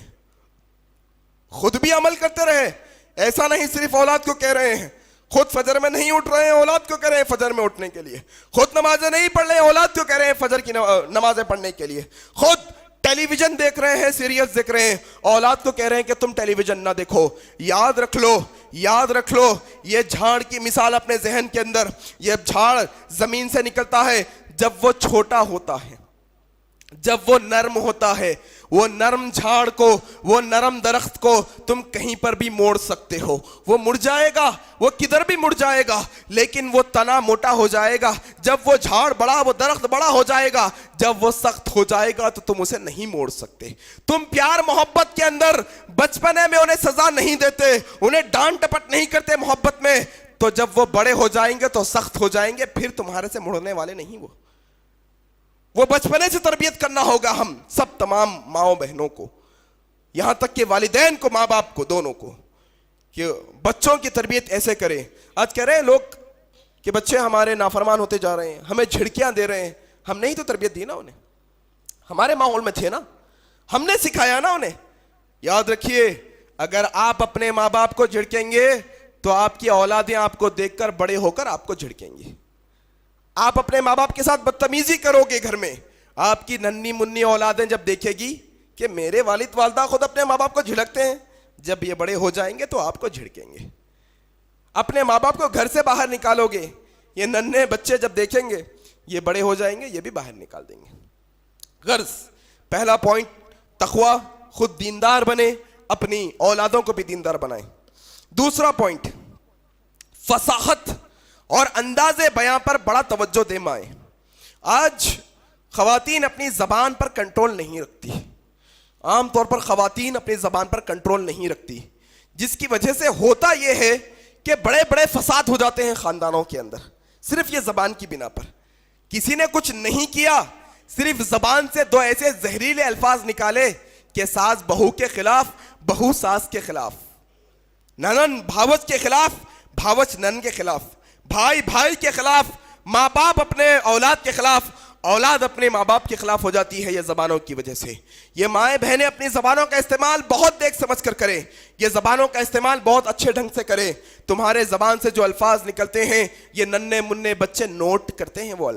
خود بھی عمل کرتے رہے. ایسا نہیں صرف اولاد کو کہہ رہے ہیں, خود فجر میں نہیں اٹھ رہے ہیں, اولاد کو کہہ رہے ہیں فجر میں اٹھنے کے لیے. خود نمازیں نہیں پڑھ رہے ہیں, اولاد کو کہہ رہے ہیں فجر کی نمازیں پڑھنے کے لیے. خود ٹیلی ویژن دیکھ رہے ہیں, سیریز دیکھ رہے ہیں, اولاد کو کہہ رہے ہیں کہ تم ٹیلی ویژن نہ دیکھو. یاد رکھ لو, یاد رکھ لو, یہ جھاڑ کی مثال اپنے ذہن کے اندر. یہ جھاڑ زمین سے نکلتا ہے جب وہ چھوٹا ہوتا ہے, جب وہ نرم ہوتا ہے. وہ نرم جھاڑ کو, وہ نرم درخت کو تم کہیں پر بھی موڑ سکتے ہو, وہ مڑ جائے گا, وہ کدھر بھی مڑ جائے گا, لیکن وہ تنا موٹا ہو جائے گا. جب وہ جھاڑ بڑا, وہ درخت بڑا ہو جائے گا, جب وہ سخت ہو جائے گا تو تم اسے نہیں موڑ سکتے. تم پیار محبت کے اندر بچپنے میں انہیں سزا نہیں دیتے, انہیں ڈانٹ ٹپٹ نہیں کرتے محبت میں, تو جب وہ بڑے ہو جائیں گے تو سخت ہو جائیں گے, پھر تمہارے سے مڑنے والے نہیں. وہ بچپنے سے تربیت کرنا ہوگا ہم سب تمام ماؤں بہنوں کو, یہاں تک کہ والدین کو, ماں باپ کو, دونوں کو, کہ بچوں کی تربیت ایسے کریں. آج کہہ رہے ہیں لوگ کہ بچے ہمارے نافرمان ہوتے جا رہے ہیں, ہمیں جھڑکیاں دے رہے ہیں. ہم نے ہی تو تربیت دی نا انہیں, ہمارے ماحول میں تھے نا, ہم نے سکھایا نا انہیں. یاد رکھیے, اگر آپ اپنے ماں باپ کو جھڑکیں گے تو آپ کی اولادیں آپ کو دیکھ کر بڑے ہو کر آپ کو جھڑکیں گی. آپ اپنے ماں باپ کے ساتھ بدتمیزی کرو گے گھر میں, آپ کی ننھی منی اولادیں جب دیکھے گی کہ میرے والد والدہ خود اپنے ماں باپ کو جھڑکتے ہیں, جب یہ بڑے ہو جائیں گے تو آپ کو جھڑکیں گے. اپنے ماں باپ کو گھر سے باہر نکالو گے, یہ ننھے بچے جب دیکھیں گے یہ بڑے ہو جائیں گے, یہ بھی باہر نکال دیں گے. غرض پہلا پوائنٹ تقوی, خود دیندار بنے, اپنی اولادوں کو بھی دیندار بنائیں. دوسرا پوائنٹ فصاحت اور انداز بیان پر بڑا توجہ دے مائیں. آج خواتین اپنی زبان پر کنٹرول نہیں رکھتی, عام طور پر خواتین اپنی زبان پر کنٹرول نہیں رکھتی, جس کی وجہ سے ہوتا یہ ہے کہ بڑے بڑے فساد ہو جاتے ہیں خاندانوں کے اندر, صرف یہ زبان کی بنا پر. کسی نے کچھ نہیں کیا, صرف زبان سے دو ایسے زہریلے الفاظ نکالے کہ ساس بہو کے خلاف, بہو ساس کے خلاف, ننن بھاوچ کے خلاف, بھاوچ نن کے خلاف, بھائی بھائی کے خلاف, ماں باپ اپنے اولاد کے خلاف, اولاد اپنے ماں باپ کے خلاف ہو جاتی ہے یہ زبانوں کی وجہ سے. یہ مائیں بہنیں اپنی زبانوں کا استعمال بہت دیکھ سمجھ کر کریں, یہ زبانوں کا استعمال بہت اچھے ڈھنگ سے کریں. تمہارے زبان سے جو الفاظ نکلتے ہیں یہ ننھے منھے بچے نوٹ کرتے ہیں, وہ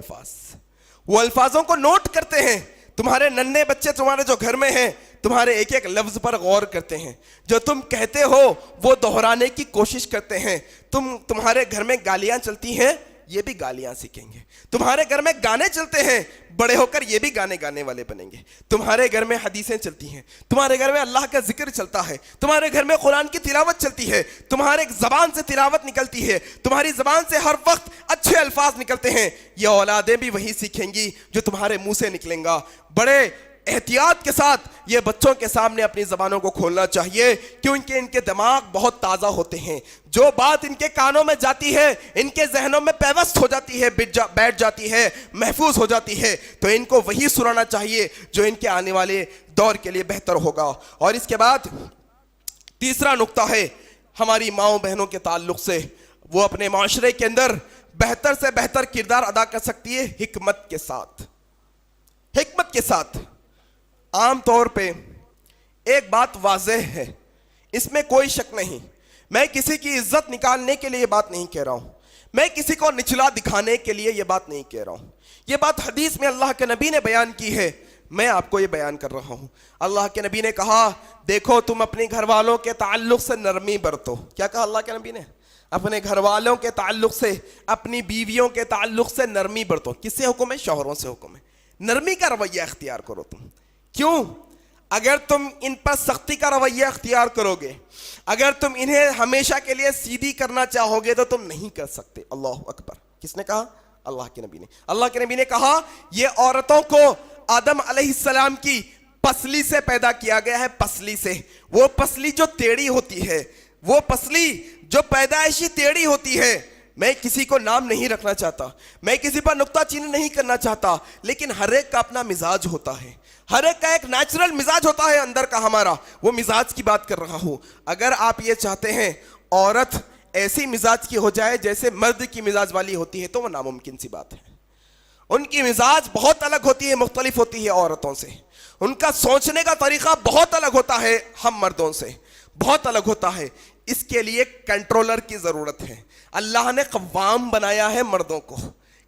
الفاظوں کو نوٹ کرتے ہیں. تمہارے ننھے بچے تمہارے جو گھر میں ہیں تمہارے ایک ایک لفظ پر غور کرتے ہیں, جو تم کہتے ہو وہ دہرانے کی کوشش کرتے ہیں. تمہارے گھر میں گالیاں چلتی ہیں, یہ بھی گالیاں سیکھیں گے. تمہارے گھر میں گانے چلتے ہیں, بڑے ہو کر یہ بھی گانے گانے والے بنیں گے. تمہارے گھر میں حدیثیں چلتی ہیں, تمہارے گھر میں اللہ کا ذکر چلتا ہے, تمہارے گھر میں قرآن کی تلاوت چلتی ہے, تمہارے زبان سے تلاوت نکلتی ہے, تمہاری زبان سے ہر وقت اچھے الفاظ نکلتے ہیں. یہ اولادیں بھی وہی سیکھیں گی جو تمہارے منہ سے نکلیں گا. بڑے احتیاط کے ساتھ یہ بچوں کے سامنے اپنی زبانوں کو کھولنا چاہیے, کیونکہ ان کے دماغ بہت تازہ ہوتے ہیں. جو بات ان کے کانوں میں جاتی ہے ان کے ذہنوں میں پیوست ہو جاتی ہے, بیٹھ جاتی ہے, محفوظ ہو جاتی ہے. تو ان کو وہی سنانا چاہیے جو ان کے آنے والے دور کے لیے بہتر ہوگا. اور اس کے بعد تیسرا نقطہ ہے ہماری ماؤں بہنوں کے تعلق سے, وہ اپنے معاشرے کے اندر بہتر سے بہتر کردار ادا کر سکتی ہے حکمت کے ساتھ. حکمت کے ساتھ عام طور پہ ایک بات واضح ہے, اس میں کوئی شک نہیں, میں کسی کی عزت نکالنے کے لیے یہ بات نہیں کہہ رہا ہوں, میں کسی کو نچلا دکھانے کے لیے یہ بات نہیں کہہ رہا ہوں. یہ بات حدیث میں اللہ کے نبی نے بیان کی ہے, میں آپ کو یہ بیان کر رہا ہوں. اللہ کے نبی نے کہا دیکھو تم اپنے گھر والوں کے تعلق سے نرمی برتو. کیا کہا اللہ کے نبی نے؟ اپنے گھر والوں کے تعلق سے, اپنی بیویوں کے تعلق سے نرمی برتو. کس سے حکم ہے؟ شوہروں سے حکم ہے. نرمی کا رویہ اختیار کرو تم. کیوں؟ اگر تم ان پر سختی کا رویہ اختیار کرو گے, اگر تم انہیں ہمیشہ کے لیے سیدھی کرنا چاہو گے تو تم نہیں کر سکتے. اللہ اکبر. کس نے کہا؟ اللہ کے نبی نے. اللہ کے نبی نے کہا یہ عورتوں کو آدم علیہ السلام کی پسلی سے پیدا کیا گیا ہے, پسلی سے. وہ پسلی جو ٹیڑھی ہوتی ہے, وہ پسلی جو پیدائشی ٹیڑھی ہوتی ہے. میں کسی کو نام نہیں رکھنا چاہتا, میں کسی پر نقطہ چینی نہیں کرنا چاہتا, لیکن ہر ایک کا اپنا مزاج ہوتا ہے, ہر ایک کا ایک نیچرل مزاج ہوتا ہے اندر کا ہمارا. وہ مزاج کی بات کر رہا ہوں. اگر آپ یہ چاہتے ہیں عورت ایسی مزاج کی ہو جائے جیسے مرد کی مزاج والی ہوتی ہے تو وہ ناممکن سی بات ہے. ان کی مزاج بہت الگ ہوتی ہے, مختلف ہوتی ہے عورتوں سے. ان کا سوچنے کا طریقہ بہت الگ ہوتا ہے ہم مردوں سے, بہت الگ ہوتا ہے. اس کے لیے کنٹرولر کی ضرورت ہے. اللہ نے قوام بنایا ہے مردوں کو,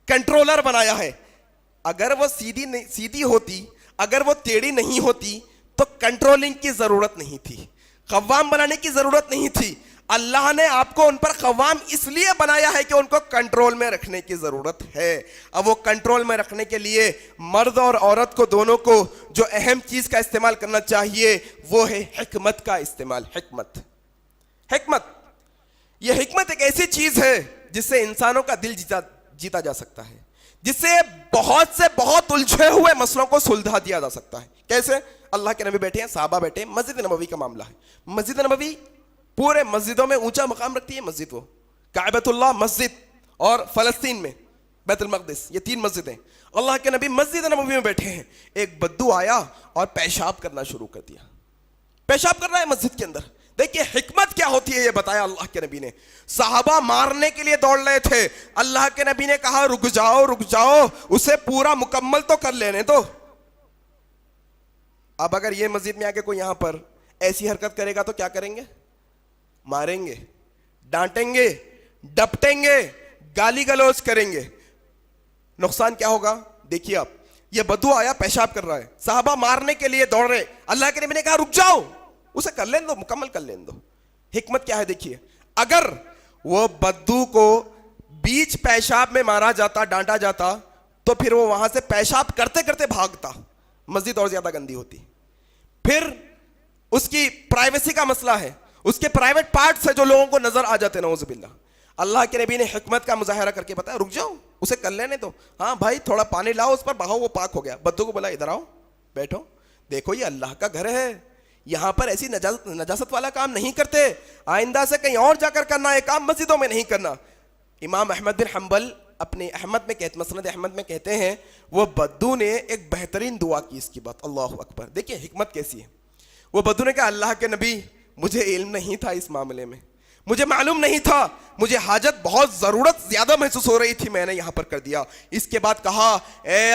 کنٹرولر بنایا ہے. اگر وہ سیدھی ہوتی, اگر وہ ٹیڑھی نہیں ہوتی تو کنٹرولنگ کی ضرورت نہیں تھی, قوام بنانے کی ضرورت نہیں تھی. اللہ نے آپ کو ان پر قوام اس لیے بنایا ہے کہ ان کو کنٹرول میں رکھنے کی ضرورت ہے. اب وہ کنٹرول میں رکھنے کے لیے مرد اور عورت کو دونوں کو جو اہم چیز کا استعمال کرنا چاہیے وہ ہے حکمت کا استعمال. حکمت, یہ حکمت ایک ایسی چیز ہے جس سے انسانوں کا دل جیتا جا سکتا ہے, جس سے بہت سے بہت الجھے ہوئے مسئلوں کو سلجھا دیا جا سکتا ہے. کیسے؟ اللہ کے نبی بیٹھے ہیں, صحابہ بیٹھے ہیں, مسجد نبوی کا معاملہ ہے. مسجد نبوی پورے مسجدوں میں اونچا مقام رکھتی ہے مسجد, وہ کعبۃ اللہ مسجد اور فلسطین میں بیت المقدس, یہ 3 مسجدیں. اللہ کے نبی مسجد نبوی میں بیٹھے ہیں, ایک بدو آیا اور پیشاب کرنا شروع کر دیا. پیشاب کر رہا ہے مسجد کے اندر. دیکھیے حکمت کیا ہوتی ہے یہ بتایا اللہ کے نبی نے. صحابہ مارنے کے لیے دوڑ رہے تھے, اللہ کے نبی نے کہا رک جاؤ, اسے پورا مکمل تو کر لینے دو. اب اگر یہ مسجد میں آ کے کوئی یہاں پر ایسی حرکت کرے گا تو کیا کریں گے؟ ماریں گے, ڈانٹیں گے, ڈپٹیں گے, گالی گلوچ کریں گے. نقصان کیا ہوگا؟ دیکھیے آپ, یہ بدو آیا پیشاب کر رہا ہے, صحابہ مارنے کے لیے دوڑ رہے, اللہ کے نبی نے کہا رک جاؤ, اسے کر لین دو, مکمل کر لین دو. حکمت کیا ہے دیکھیے. اگر وہ بدو کو بیچ پیشاب میں مارا جاتا, ڈانٹا جاتا, تو پھر وہ وہاں سے پیشاب کرتے کرتے بھاگتا, مسجد اور زیادہ گندی ہوتی. پھر اس کی پرائیویسی کا مسئلہ ہے, اس کے پرائیویٹ پارٹ سے جو لوگوں کو نظر آ جاتے, نعوذ باللہ. اللہ کے نبی نے حکمت کا مظاہرہ کر کے بتایا رک جاؤ, اسے کر لینے دو. ہاں بھائی تھوڑا پانی لاؤ, اس پر بہاؤ, وہ پاک ہو گیا. بدو کو بولا ادھر آؤ, بیٹھو, دیکھو یہ اللہ کا گھر ہے, یہاں پر ایسی نجاست والا کام نہیں کرتے, آئندہ سے کہیں اور جا کر کرنا, یہ کام مسجدوں میں نہیں کرنا. امام احمد بن حنبل اپنے مسند احمد میں کہتے ہیں وہ بدو نے ایک بہترین دعا کی اس کی بات. اللہ اکبر, دیکھیں حکمت کیسی ہے. وہ بدو نے کہا اللہ کے نبی مجھے علم نہیں تھا اس معاملے میں, مجھے معلوم نہیں تھا, مجھے حاجت بہت ضرورت زیادہ محسوس ہو رہی تھی, میں نے یہاں پر کر دیا. اس کے بعد کہا اے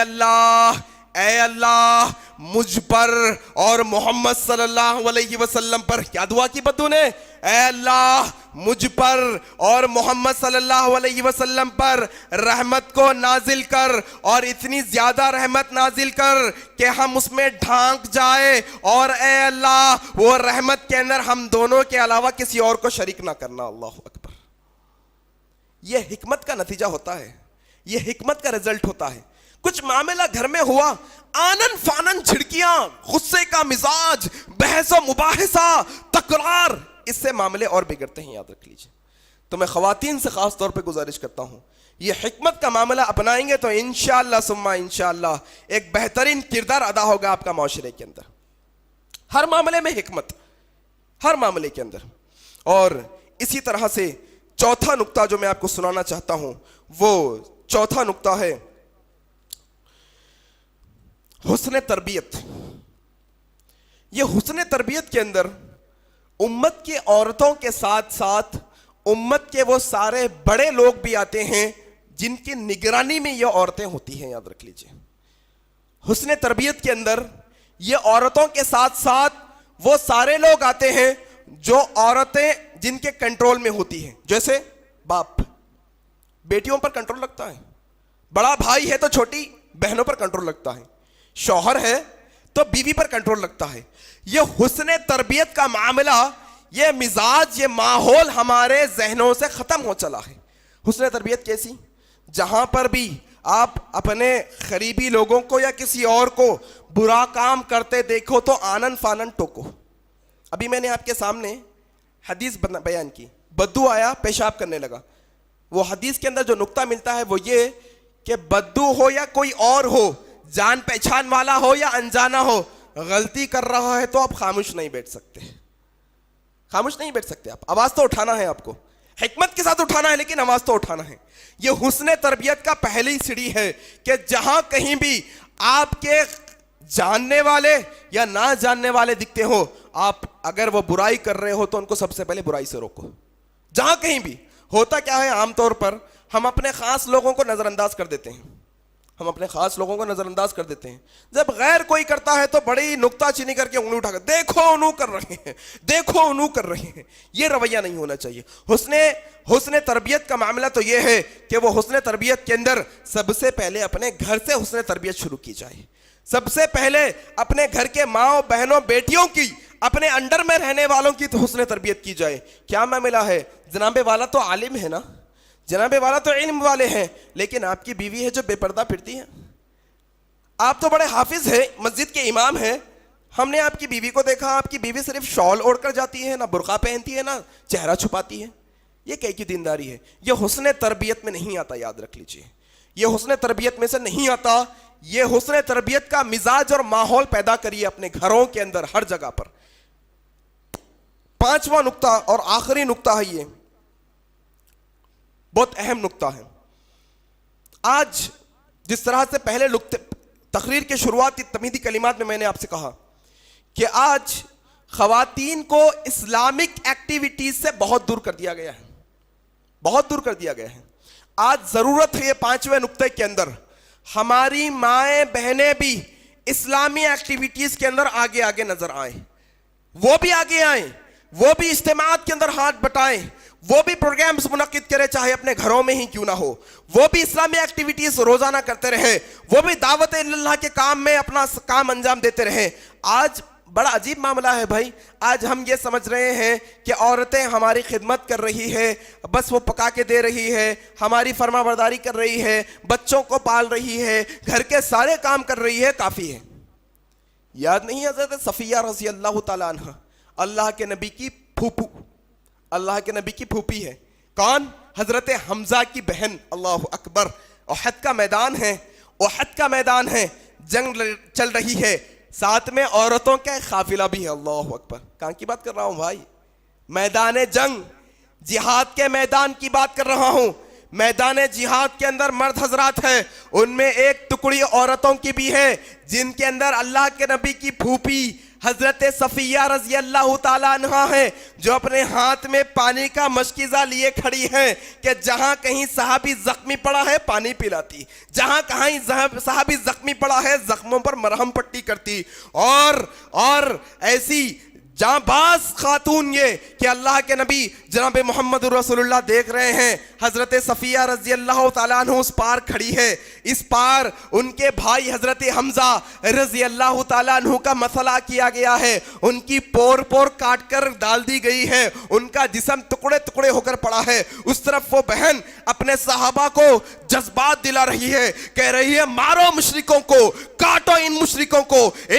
اللہ مجھ پر اور محمد صلی اللہ علیہ وسلم پر. کیا دعا کی بدو نے؟ اے اللہ مجھ پر اور محمد صلی اللہ علیہ وسلم پر رحمت کو نازل کر, اور اتنی زیادہ رحمت نازل کر کہ ہم اس میں ڈھانک جائے, اور اے اللہ وہ رحمت کے اندر ہم دونوں کے علاوہ کسی اور کو شریک نہ کرنا. اللہ اکبر. یہ حکمت کا نتیجہ ہوتا ہے, یہ حکمت کا رزلٹ ہوتا ہے. کچھ معاملہ گھر میں ہوا, آنن فانن جھڑکیاں, غصے کا مزاج, بحث و مباحثہ, تکرار, اس سے معاملے اور بگڑتے ہیں, یاد رکھ لیجئے. تو میں خواتین سے خاص طور پہ گزارش کرتا ہوں, یہ حکمت کا معاملہ اپنائیں گے تو انشاءاللہ ثم انشاءاللہ ایک بہترین کردار ادا ہوگا آپ کا معاشرے کے اندر. ہر معاملے میں حکمت, ہر معاملے کے اندر. اور اسی طرح سے چوتھا نقطہ جو میں آپ کو سنانا چاہتا ہوں, وہ چوتھا نقطہ ہے حسن تربیت. یہ حسن تربیت کے اندر امت کی عورتوں کے ساتھ ساتھ امت کے وہ سارے بڑے لوگ بھی آتے ہیں جن کی نگرانی میں یہ عورتیں ہوتی ہیں, یاد رکھ لیجئے. حسن تربیت کے اندر یہ عورتوں کے ساتھ ساتھ وہ سارے لوگ آتے ہیں جو عورتیں جن کے کنٹرول میں ہوتی ہیں. جیسے باپ بیٹیوں پر کنٹرول رکھتا ہے, بڑا بھائی ہے تو چھوٹی بہنوں پر کنٹرول رکھتا ہے, شوہر ہے تو بیوی پر کنٹرول رکھتا ہے. یہ حسن تربیت کا معاملہ, یہ مزاج, یہ ماحول ہمارے ذہنوں سے ختم ہو چلا ہے. حسن تربیت کیسی؟ جہاں پر بھی آپ اپنے قریبی لوگوں کو یا کسی اور کو برا کام کرتے دیکھو تو آنن فانن ٹوکو. ابھی میں نے آپ کے سامنے حدیث بیان کی, بدو آیا پیشاب کرنے لگا. وہ حدیث کے اندر جو نقطہ ملتا ہے وہ یہ کہ بدو ہو یا کوئی اور ہو, جان پہچان والا ہو یا انجانا ہو, غلطی کر رہا ہے تو آپ خاموش نہیں بیٹھ سکتے, خاموش نہیں بیٹھ سکتے. آپ آواز تو اٹھانا ہے آپ کو, حکمت کے ساتھ اٹھانا ہے لیکن آواز تو اٹھانا ہے. یہ حسن تربیت کا پہلی سیڑھی ہے کہ جہاں کہیں بھی آپ کے جاننے والے یا نہ جاننے والے دکھتے ہو, آپ اگر وہ برائی کر رہے ہو تو ان کو سب سے پہلے برائی سے روکو. جہاں کہیں بھی. ہوتا کیا ہے, عام طور پر ہم اپنے خاص لوگوں کو نظر انداز کر دیتے ہیں. ہم اپنے خاص لوگوں کو نظر انداز کر دیتے ہیں. جب غیر کوئی کرتا ہے تو بڑی نکتہ چینی کر کے انگلی اٹھا کر دیکھو انہوں کر رہے ہیں, دیکھو انہوں کر رہے ہیں. یہ رویہ نہیں ہونا چاہیے. حسن تربیت کا معاملہ تو یہ ہے کہ وہ حسن تربیت کے اندر سب سے پہلے اپنے گھر سے حسن تربیت شروع کی جائے. سب سے پہلے اپنے گھر کے ماں بہنوں بیٹیوں کی, اپنے انڈر میں رہنے والوں کی تو حسن تربیت کی جائے. کیا معاملہ ہے, جناب والا تو عالم ہے نا, جناب والا تو علم والے ہیں, لیکن آپ کی بیوی ہے جو بے پردہ پھرتی ہے. آپ تو بڑے حافظ ہیں, مسجد کے امام ہیں, ہم نے آپ کی بیوی کو دیکھا, آپ کی بیوی صرف شال اوڑھ کر جاتی ہے, نہ برقع پہنتی ہے, نہ چہرہ چھپاتی ہے. یہ کی دینداری ہے؟ یہ حسن تربیت میں نہیں آتا, یاد رکھ لیجئے. یہ حسن تربیت میں سے نہیں آتا. یہ حسن تربیت کا مزاج اور ماحول پیدا کریے اپنے گھروں کے اندر, ہر جگہ پر. پانچواں نقطہ اور آخری نقطہ ہے, یہ بہت اہم نقطہ ہے. آج جس طرح سے پہلے تقریر کے شروعاتی تمہیدی کلمات میں میں نے آپ سے کہا کہ آج خواتین کو اسلامک ایکٹیویٹیز سے بہت دور کر دیا گیا ہے, بہت دور کر دیا گیا ہے. آج ضرورت ہے یہ پانچویں نقطے کے اندر ہماری مائیں بہنیں بھی اسلامی ایکٹیویٹیز کے اندر آگے آگے نظر آئیں, وہ بھی آگے آئیں, وہ بھی اجتماعات کے اندر ہاتھ بٹائیں, وہ بھی پروگرامز منعقد کرے چاہے اپنے گھروں میں ہی کیوں نہ ہو, وہ بھی اسلامی ایکٹیویٹیز روزانہ کرتے رہے, وہ بھی دعوت اللہ کے کام میں اپنا کام انجام دیتے رہے. آج بڑا عجیب معاملہ ہے بھائی. آج ہم یہ سمجھ رہے ہیں کہ عورتیں ہماری خدمت کر رہی ہے, بس وہ پکا کے دے رہی ہے, ہماری فرما برداری کر رہی ہے, بچوں کو پال رہی ہے, گھر کے سارے کام کر رہی ہے, کافی ہے. یاد نہیں حضرت صفیہ رضی اللہ تعالیٰ عنہ اللہ کے نبی کی پھوپھو, اللہ کے نبی کی پھوپھی ہے. کون؟ حضرت حمزہ کی بہن. اللہ اکبر. احد کا میدان ہے, احد کا میدان ہے, جنگ چل رہی ہے, ساتھ میں عورتوں کا ایک قافلہ بھی ہے. اللہ اکبر. کہاں کی بات کر رہا ہوں بھائی؟ میدان جنگ, جہاد کے میدان کی بات کر رہا ہوں. میدان جہاد کے اندر مرد حضرات ہیں, ان میں ایک ٹکڑی عورتوں کی بھی ہے جن کے اندر اللہ کے نبی کی پھوپھی حضرت صفیہ رضی اللہ تعالیٰ عنہ ہے, جو اپنے ہاتھ میں پانی کا مشکیزہ لیے کھڑی ہیں کہ جہاں کہیں صحابی زخمی پڑا ہے پانی پلاتی, جہاں کہیں صحابی زخمی پڑا ہے زخموں پر مرہم پٹی کرتی. اور ایسی جہاں باز خاتون یہ کہ اللہ کے نبی جناب محمد رسول اللہ دیکھ رہے ہیں, حضرت صفیہ رضی اللہ تعالیٰ عنہ اس پار کھڑی ہے, اس پار ان کے بھائی حضرت حمزہ رضی اللہ تعالیٰ عنہ کا مسئلہ کیا گیا ہے, ان کی پور پور کاٹ کر ڈال دی گئی ہے, ان کا جسم ٹکڑے ٹکڑے ہو کر پڑا ہے. اس طرف وہ بہن اپنے صحابہ کو جذبات دلا رہی ہے, کہہ رہی ہے مارو مشرکوں کو, کاٹو ان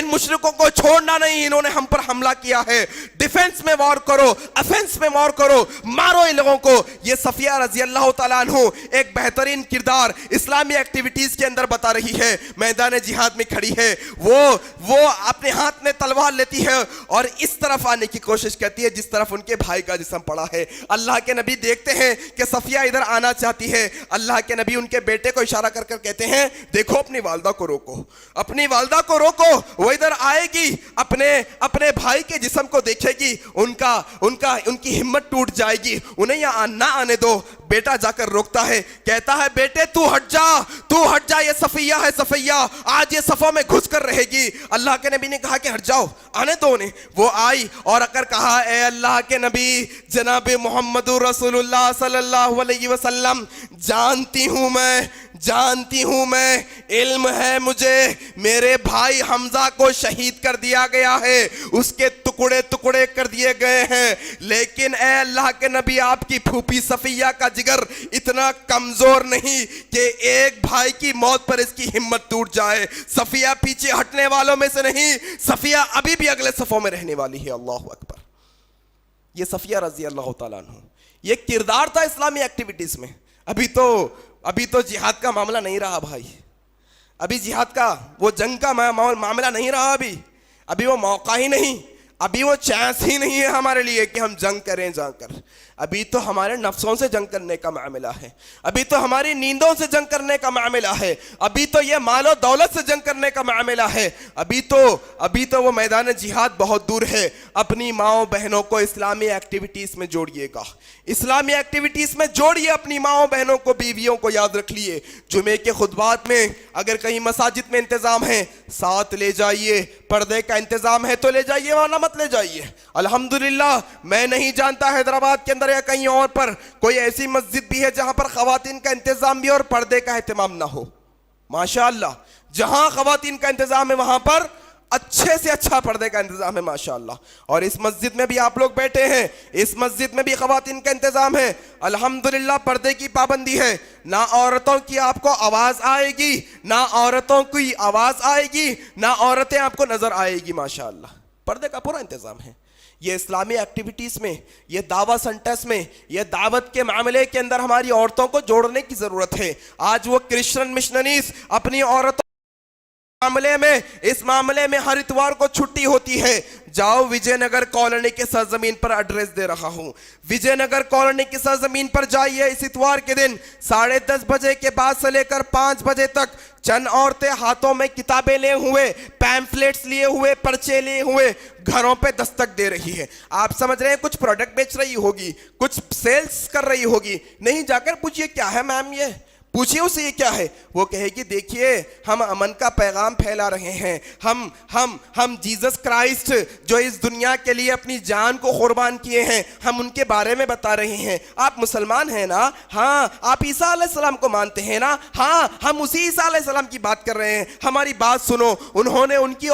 مشرکوں کو چھوڑنا نہیں, انہوں نے ہم پر حملہ کیا ہے, ڈیفنس میں وار کرو, افنس میں وار کرو, مارو ان لوگوں کو. یہ صفیہ رضی اللہ تعالیٰ عنہ ایک بہترین کردار اسلامی ایکٹیویٹیز کے اندر بتا رہی ہے. میدان جہاد میں کھڑی ہے, وہ اپنے ہاتھ میں تلوار لیتی ہے اور اس طرف آنے کی کوشش کرتی ہے جس طرف ان کے بھائی کا جسم پڑا ہے. اللہ کے نبی دیکھتے ہیں کہ صفیہ ادھر آنا چاہتی ہے, اللہ کے نبی ان کے بیٹے کو اشارہ کر کر کہتے ہیں دیکھو اپنی والدہ کو روکو, اپنی والدہ کو روکو, وہ ادھر آئے گی, اپنے بھائی کے جسم کو دیکھے گی, ان کی ہمت ٹوٹ جائے گی, انہیں یہاں نہ آنے دو. بیٹا جا کر روکتا ہے, کہتا ہے بیٹے تو ہٹ جا, یہ صفیہ ہے, صفیہ آج یہ صفوں میں گھس کر رہے گی. اللہ کے نبی نے کہا کہ ہٹ جاؤ, آنے دو انہیں. وہ آئی اور اگر کہا اے اللہ کے نبی جناب محمد رسول اللہ صلی اللہ علیہ وسلم, جانتی ہوں میں, علم ہے مجھے, میرے بھائی حمزہ کو شہید کر دیا گیا ہے, اس کے ٹکڑے ٹکڑے کر دیے گئے ہیں, لیکن اے اللہ کے نبی آپ کی پھوپھی صفیہ کا جگر اتنا کمزور نہیں کہ ایک بھائی کی موت پر اس کی ہمت ٹوٹ جائے. صفیہ پیچھے ہٹنے والوں میں سے نہیں, صفیہ ابھی بھی اگلے صفوں میں رہنے والی ہے. اللہ اکبر. یہ صفیہ رضی اللہ تعالیٰ عنہ, یہ کردار تھا اسلامی ایکٹیویٹیز میں. ابھی تو جہاد کا معاملہ نہیں رہا بھائی, ابھی جہاد کا وہ جنگ کا معاملہ نہیں رہا, ابھی وہ موقع ہی نہیں. ابھی وہ چانس ہی نہیں ہے ہمارے لیے کہ ہم جنگ کریں جا کر. ابھی تو ہمارے نفسوں سے جنگ کرنے کا معاملہ ہے, ابھی تو ہماری نیندوں سے جنگ کرنے کا معاملہ ہے, ابھی تو یہ مال و دولت سے جنگ کرنے کا معاملہ ہے, ابھی تو وہ میدان جہاد بہت دور ہے. اپنی ماؤں بہنوں کو اسلامی ایکٹیویٹیز میں جوڑیے گا, اسلامی ایکٹیویٹیز میں جوڑیے اپنی ماؤں بہنوں کو, بیویوں کو. یاد رکھ لیے جمعے کے خطبات میں اگر کہیں مساجد میں انتظام ہے ساتھ لے جائیے, پردے کا انتظام ہے تو لے جائیے ورنہ مت لے جائیے. الحمدللہ میں نہیں جانتا حیدرآباد کے اندر یا کہیں اور پر کوئی ایسی مسجد بھی ہے جہاں پر خواتین کا انتظام بھی اور پردے کا اہتمام نہ ہو. ماشاءاللہ جہاں خواتین کا انتظام ہے وہاں پر اچھے سے اچھا پردے کا انتظام ہے ماشاءاللہ. اور اس مسجد میں بھی آپ لوگ بیٹھے ہیں, اس مسجد میں بھی خواتین کا انتظام ہے. الحمدللہ پردے کی پابندی ہے, نہ عورتوں کی آپ کو آواز آئے گی, نہ عورتوں کی آواز آئے گی, نہ عورتیں آپ کو نظر آئے گی. ماشاءاللہ پردے کا پورا انتظام ہے. یہ اسلامی ایکٹیویٹیز میں, یہ دعوت سنٹرز میں, یہ دعوت کے معاملے کے اندر ہماری عورتوں کو جوڑنے کی ضرورت ہے. آج وہ کرسچن مشنریز اپنی عورتوں اس معاملے میں ہر اتوار کو چھٹی ہوتی ہے. جاؤ وجے نگر کالونی کے سرزمین پر ایڈریس دے رہا ہوں, وجے نگر کالونی کی سرزمین پر جائیے. اس اتوار کے دن 10:30 بجے کے بعد سے لے کر 5 بجے تک چند عورتیں ہاتھوں میں کتابیں لیے ہوئے, پیمفلیٹس لیے ہوئے, پرچے لیے ہوئے گھروں پہ دستک دے رہی ہے. آپ سمجھ رہے ہیں کچھ پروڈکٹ بیچ رہی ہوگی, کچھ سیلز کر رہی ہوگی. نہیں, جا کر پوچھئے کیا ہے میم, یہ پوچھئے اسے یہ کیا ہے. وہ کہے گی دیکھیے ہم امن کا پیغام پھیلا رہے ہیں, ہم جیزس کرائسٹ جو اس دنیا کے لیے اپنی جان کو قربان کیے ہیں ہم ان کے بارے میں بتا رہے ہیں. آپ مسلمان ہیں نا, ہاں. آپ عیسیٰ علیہ السلام کو مانتے ہیں نا, ہاں. ہم اسی عیسیٰ علیہ السلام کی بات کر رہے ہیں. ہماری بات سنو. انہوں نے ان کی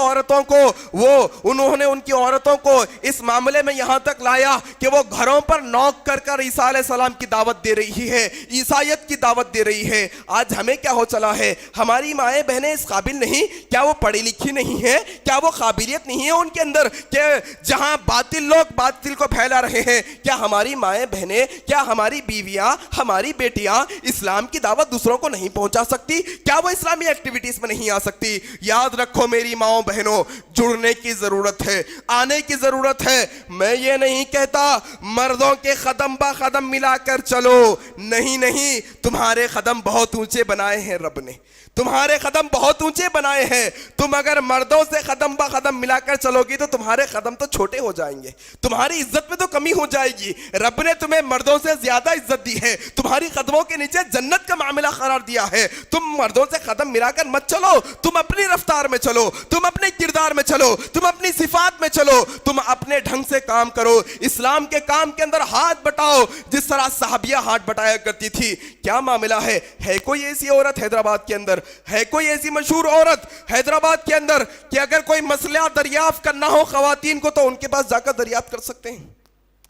عورتوں کو اس معاملے میں یہاں تک لایا کہ وہ گھروں پر نوک کر کر عیسیٰ علیہ السلام کی دعوت دے رہی ہے, عیسائیت کی دعوت دے رہی ہے. آج ہمیں کیا ہو چلا ہے, ہماری مائیں بہنیں اس قابل نہیں, کیا وہ پڑھی لکھی نہیں ہے, کیا وہ قابلیت نہیں ہے ان کے اندر کہ جہاں باطل لوگ باطل کو پھیلا رہے ہیں, کیا ہماری مائیں بہنیں, کیا ہماری بیویاں, ہماری بیٹیاں اسلام کی دعوت دوسروں کو نہیں پہنچا سکتی, کیا وہ اسلامی ایکٹیویٹیز میں نہیں آ سکتی. یاد رکھو میری ماؤں بہنوں, جڑنے کی ضرورت ہے, آنے کی ضرورت ہے. میں یہ نہیں کہتا مردوں کے قدم با قدم ملا کر چلو, نہیں, تمہارے قدم بہت اونچے بنائے ہیں رب نے, تمہارے قدم بہت اونچے بنائے ہیں. تم اگر مردوں سے قدم با قدم ملا کر چلو گی تو تمہارے قدم تو چھوٹے ہو جائیں گے, تمہاری عزت میں تو کمی ہو جائے گی. رب نے تمہیں مردوں سے زیادہ عزت دی ہے, تمہاری قدموں کے نیچے جنت کا معاملہ قرار دیا ہے. تم مردوں سے قدم ملا کر مت چلو, تم اپنی رفتار میں چلو, تم اپنے کردار میں چلو, تم اپنی صفات میں چلو, تم اپنے ڈھنگ سے کام کرو. اسلام کے کام کے اندر ہاتھ بٹاؤ جس طرح صحابیہ ہاتھ بٹایا کرتی تھی. کیا معاملہ ہے کوئی ایسی عورت حیدرآباد کے اندر, ہے کوئی ایسی مشہور عورت حیدرآباد کے اندر کہ اگر کوئی مسئلہ دریافت کرنا ہو خواتین کو تو ان کے پاس جا کر دریافت کر سکتے ہیں؟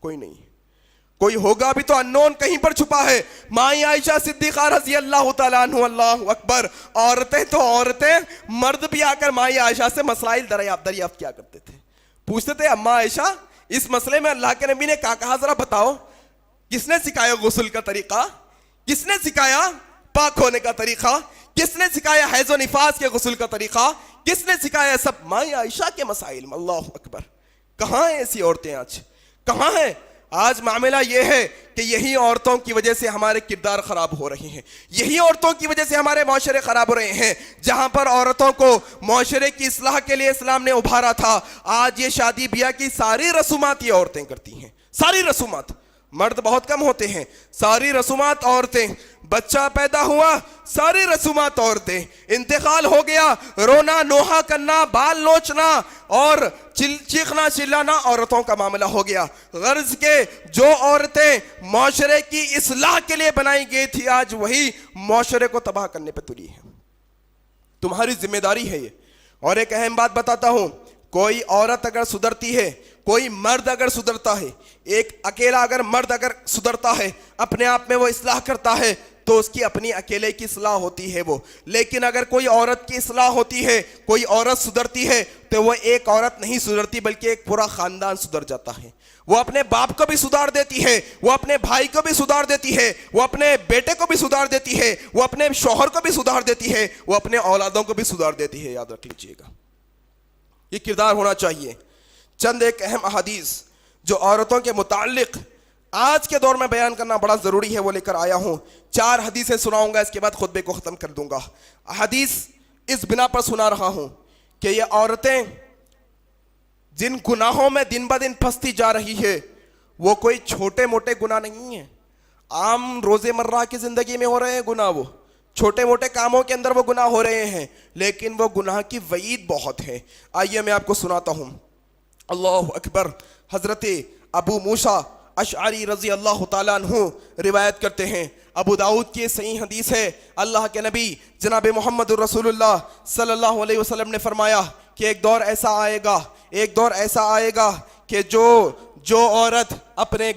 کوئی نہیں. کوئی ہوگا بھی تو انون کہیں پر چھپا ہے. ماں عائشہ صدیقہ رضی اللہ تعالیٰ عنہ, اللہ اکبر. عورتیں تو عورتیں, مرد بھی آ کر ماں عائشہ سے مسائل دریافت کیا کرتے تھے, پوچھتے تھے اماں عائشہ اس مسئلے میں اللہ کے نبی نے کیا کہا ذرا بتاؤ. کس نے سکھایا غسل کا طریقہ, کس نے سکھایا پاک ہونے کا طریقہ, کس نے سکھایا حیض و نفاس کے غسل کا طریقہ, کس نے سکھایا سب؟ ماں عائشہ کے مسائل. اللہ اکبر. کہاں ہیں ایسی عورتیں آج, کہاں ہیں؟ آج معاملہ یہ ہے کہ یہی عورتوں کی وجہ سے ہمارے کردار خراب ہو رہے ہیں, یہی عورتوں کی وجہ سے ہمارے معاشرے خراب ہو رہے ہیں. جہاں پر عورتوں کو معاشرے کی اصلاح کے لیے اسلام نے ابھارا تھا, آج یہ شادی بیاہ کی ساری رسومات یہ عورتیں کرتی ہیں, ساری رسومات. مرد بہت کم ہوتے ہیں, ساری رسومات عورتیں. بچہ پیدا ہوا, ساری رسومات عورتیں. انتقال ہو گیا, رونا نوحہ کرنا, بال نوچنا اور چیخنا چلانا عورتوں کا معاملہ ہو گیا. غرض کے جو عورتیں معاشرے کی اصلاح کے لیے بنائی گئی تھی آج وہی معاشرے کو تباہ کرنے پہ تلی ہے. تمہاری ذمہ داری ہے یہ. اور ایک اہم بات بتاتا ہوں, کوئی عورت اگر سدھرتی ہے, کوئی مرد اگر سدھرتا ہے, ایک اکیلا اگر مرد اگر سدھرتا ہے, اپنے آپ میں وہ اصلاح کرتا ہے تو اس کی اپنی اکیلے کی اصلاح ہوتی ہے وہ. لیکن اگر کوئی عورت کی اصلاح ہوتی ہے, کوئی عورت سدھرتی ہے تو وہ ایک عورت نہیں سدھرتی بلکہ ایک پورا خاندان سدھر جاتا ہے. وہ اپنے باپ کو بھی سدھار دیتی ہے, وہ اپنے بھائی کو بھی سدھار دیتی ہے, وہ اپنے بیٹے کو بھی سدھار دیتی ہے, وہ اپنے شوہر کو بھی سدھار دیتی ہے, وہ اپنے اولادوں کو بھی سدھار دیتی ہے. یاد رکھ لیجئے گا, یہ کردار ہونا چاہیے. چند ایک اہم احادیث جو عورتوں کے متعلق آج کے دور میں بیان کرنا بڑا ضروری ہے وہ لے کر آیا ہوں. 4 حدیثیں سناؤں گا, اس کے بعد خطبے کو ختم کر دوں گا. حدیث اس بنا پر سنا رہا ہوں کہ یہ عورتیں جن گناہوں میں دن بہ دن پھنستی جا رہی ہے وہ کوئی چھوٹے موٹے گناہ نہیں ہیں. عام روز مرہ کی زندگی میں ہو رہے ہیں گناہ, وہ چھوٹے موٹے کاموں کے اندر وہ گناہ ہو رہے ہیں, لیکن وہ گناہ کی وعید بہت ہے. آئیے میں آپ کو سناتا ہوں. اللہ اکبر. حضرت ابو موسیٰ اشعری رضی اللہ تعالیٰ عنہ روایت کرتے ہیں, ابو داؤد کی صحیح حدیث ہے. اللہ کے نبی جناب محمد رسول اللہ صلی اللہ علیہ وسلم نے فرمایا کہ ایک دور ایسا آئے گا کہ جو عورت اپنے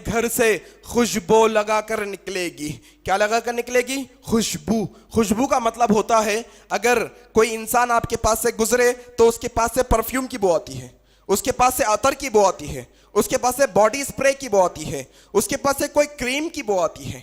گھر سے خوشبو لگا کر نکلے گی. کیا لگا کر نکلے گی؟ خوشبو کا مطلب ہوتا ہے اگر کوئی انسان آپ کے پاس سے گزرے تو اس کے پاس سے پرفیوم کی بو آتی ہے, اس کے پاس سے عطر کی بو آتی ہے, اس کے پاس سے باڈی اسپرے کی بو آتی ہے, اس کے پاس سے کوئی کریم کی بو آتی ہے.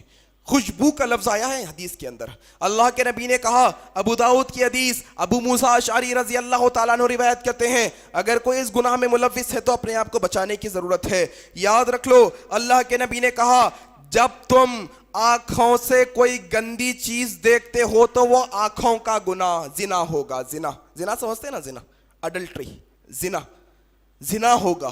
خوشبو کا لفظ آیا ہے حدیث کے اندر. اللہ کے نبی نے کہا, ابو داؤد کی حدیث, ابو موسیٰ اشعری رضی اللہ تعالیٰ عنہ روایت کرتے ہیں, اگر کوئی اس گناہ میں ملوث ہے تو اپنے آپ کو بچانے کی ضرورت ہے. یاد رکھ لو, اللہ کے نبی نے کہا جب تم آنکھوں سے کوئی گندی چیز دیکھتے ہو تو وہ آنکھوں کا گناہ زنا ہوگا. زنا سمجھتے ہیں نا, زنا اڈلٹری, زنا ہوگا.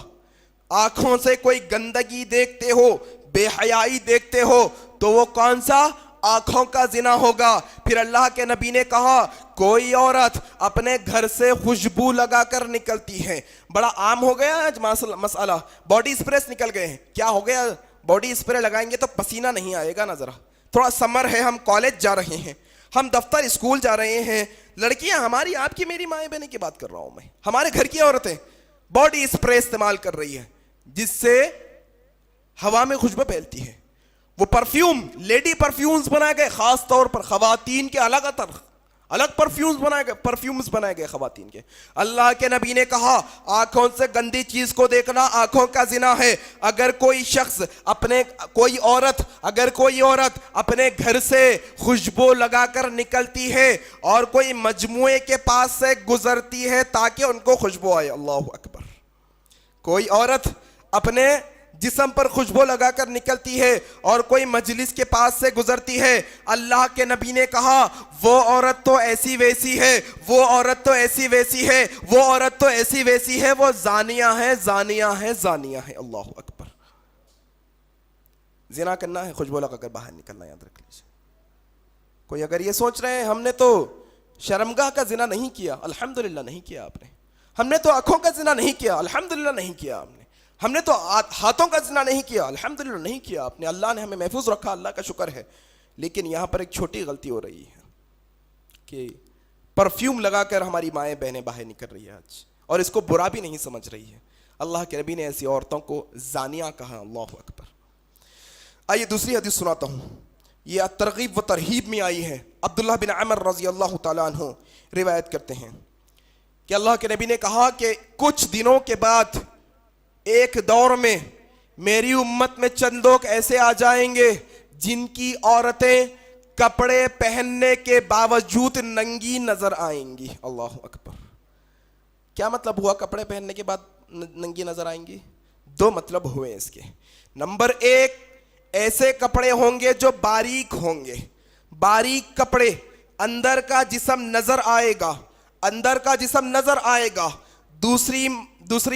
آنکھوں سے کوئی گندگی دیکھتے ہو, بے حیائی دیکھتے ہو تو وہ کون سا؟ آنکھوں کا زنا ہوگا. پھر اللہ کے نبی نے کہا کوئی عورت اپنے گھر سے خوشبو لگا کر نکلتی ہے. بڑا عام ہو گیا آج مسئلہ, باڈی اسپریس نکل گئے ہیں. کیا ہو گیا؟ باڈی اسپرے لگائیں گے تو پسینہ نہیں آئے گا نا. ذرا تھوڑا سمر ہے, ہم کالج جا رہے ہیں, ہم دفتر اسکول جا رہے ہیں, لڑکیاں ہماری, آپ کی, میری مائیں بہنیں کی بات کر رہا ہوں میں, ہمارے گھر کی عورتیں باڈی اسپرے استعمال کر رہی ہیں جس سے ہوا میں خوشبو پھیلتی ہے. وہ پرفیوم, لیڈی پرفیومز بنائے گئے, خاص طور پر خواتین کے الگ پرفیومز بنائے گئے خواتین کے. اللہ کے نبی نے کہا آنکھوں سے گندی چیز کو دیکھنا آنکھوں کا زنا ہے. اگر کوئی عورت اپنے گھر سے خوشبو لگا کر نکلتی ہے اور کوئی مجموعے کے پاس سے گزرتی ہے تاکہ ان کو خوشبو آئے, اللہ اکبر. کوئی عورت اپنے جسم پر خوشبو لگا کر نکلتی ہے اور کوئی مجلس کے پاس سے گزرتی ہے, اللہ کے نبی نے کہا وہ عورت تو ایسی ویسی ہے, وہ زانیہ ہے. اللہ اکبر. زنا کرنا ہے, خوشبو لگا کر باہر نکلنا, یاد رکھ لیجیے. کوئی اگر یہ سوچ رہے ہیں ہم نے تو شرمگاہ کا زنا نہیں کیا, الحمدللہ نہیں کیا آپ نے. ہم نے تو آنکھوں کا زنا نہیں کیا, الحمدللہ نہیں کیا آپ نے. ہم نے تو ہاتھوں کا زنا نہیں کیا, الحمدللہ نہیں کیا آپ نے. اللہ نے ہمیں محفوظ رکھا, اللہ کا شکر ہے. لیکن یہاں پر ایک چھوٹی غلطی ہو رہی ہے کہ پرفیوم لگا کر ہماری مائیں بہنیں باہر نکل رہی ہے آج, اور اس کو برا بھی نہیں سمجھ رہی ہے. اللہ کے نبی نے ایسی عورتوں کو زانیہ کہا, اللہ اکبر. آئیے دوسری حدیث سناتا ہوں, یہ ترغیب و ترہیب میں آئی ہے. عبداللہ بن عمر رضی اللہ تعالیٰ عنہ روایت کرتے ہیں کہ اللہ کے نبی نے کہا کہ کچھ دنوں کے بعد ایک دور میں میری امت میں چند لوگ ایسے آ جائیں گے جن کی عورتیں کپڑے پہننے کے باوجود ننگی نظر آئیں گی. اللہ اکبر. کیا مطلب ہوا کپڑے پہننے کے بعد ننگی نظر آئیں گی؟ 2 مطلب ہوئے اس کے. نمبر 1, ایسے کپڑے ہوں گے جو باریک ہوں گے, باریک کپڑے, اندر کا جسم نظر آئے گا. دوسری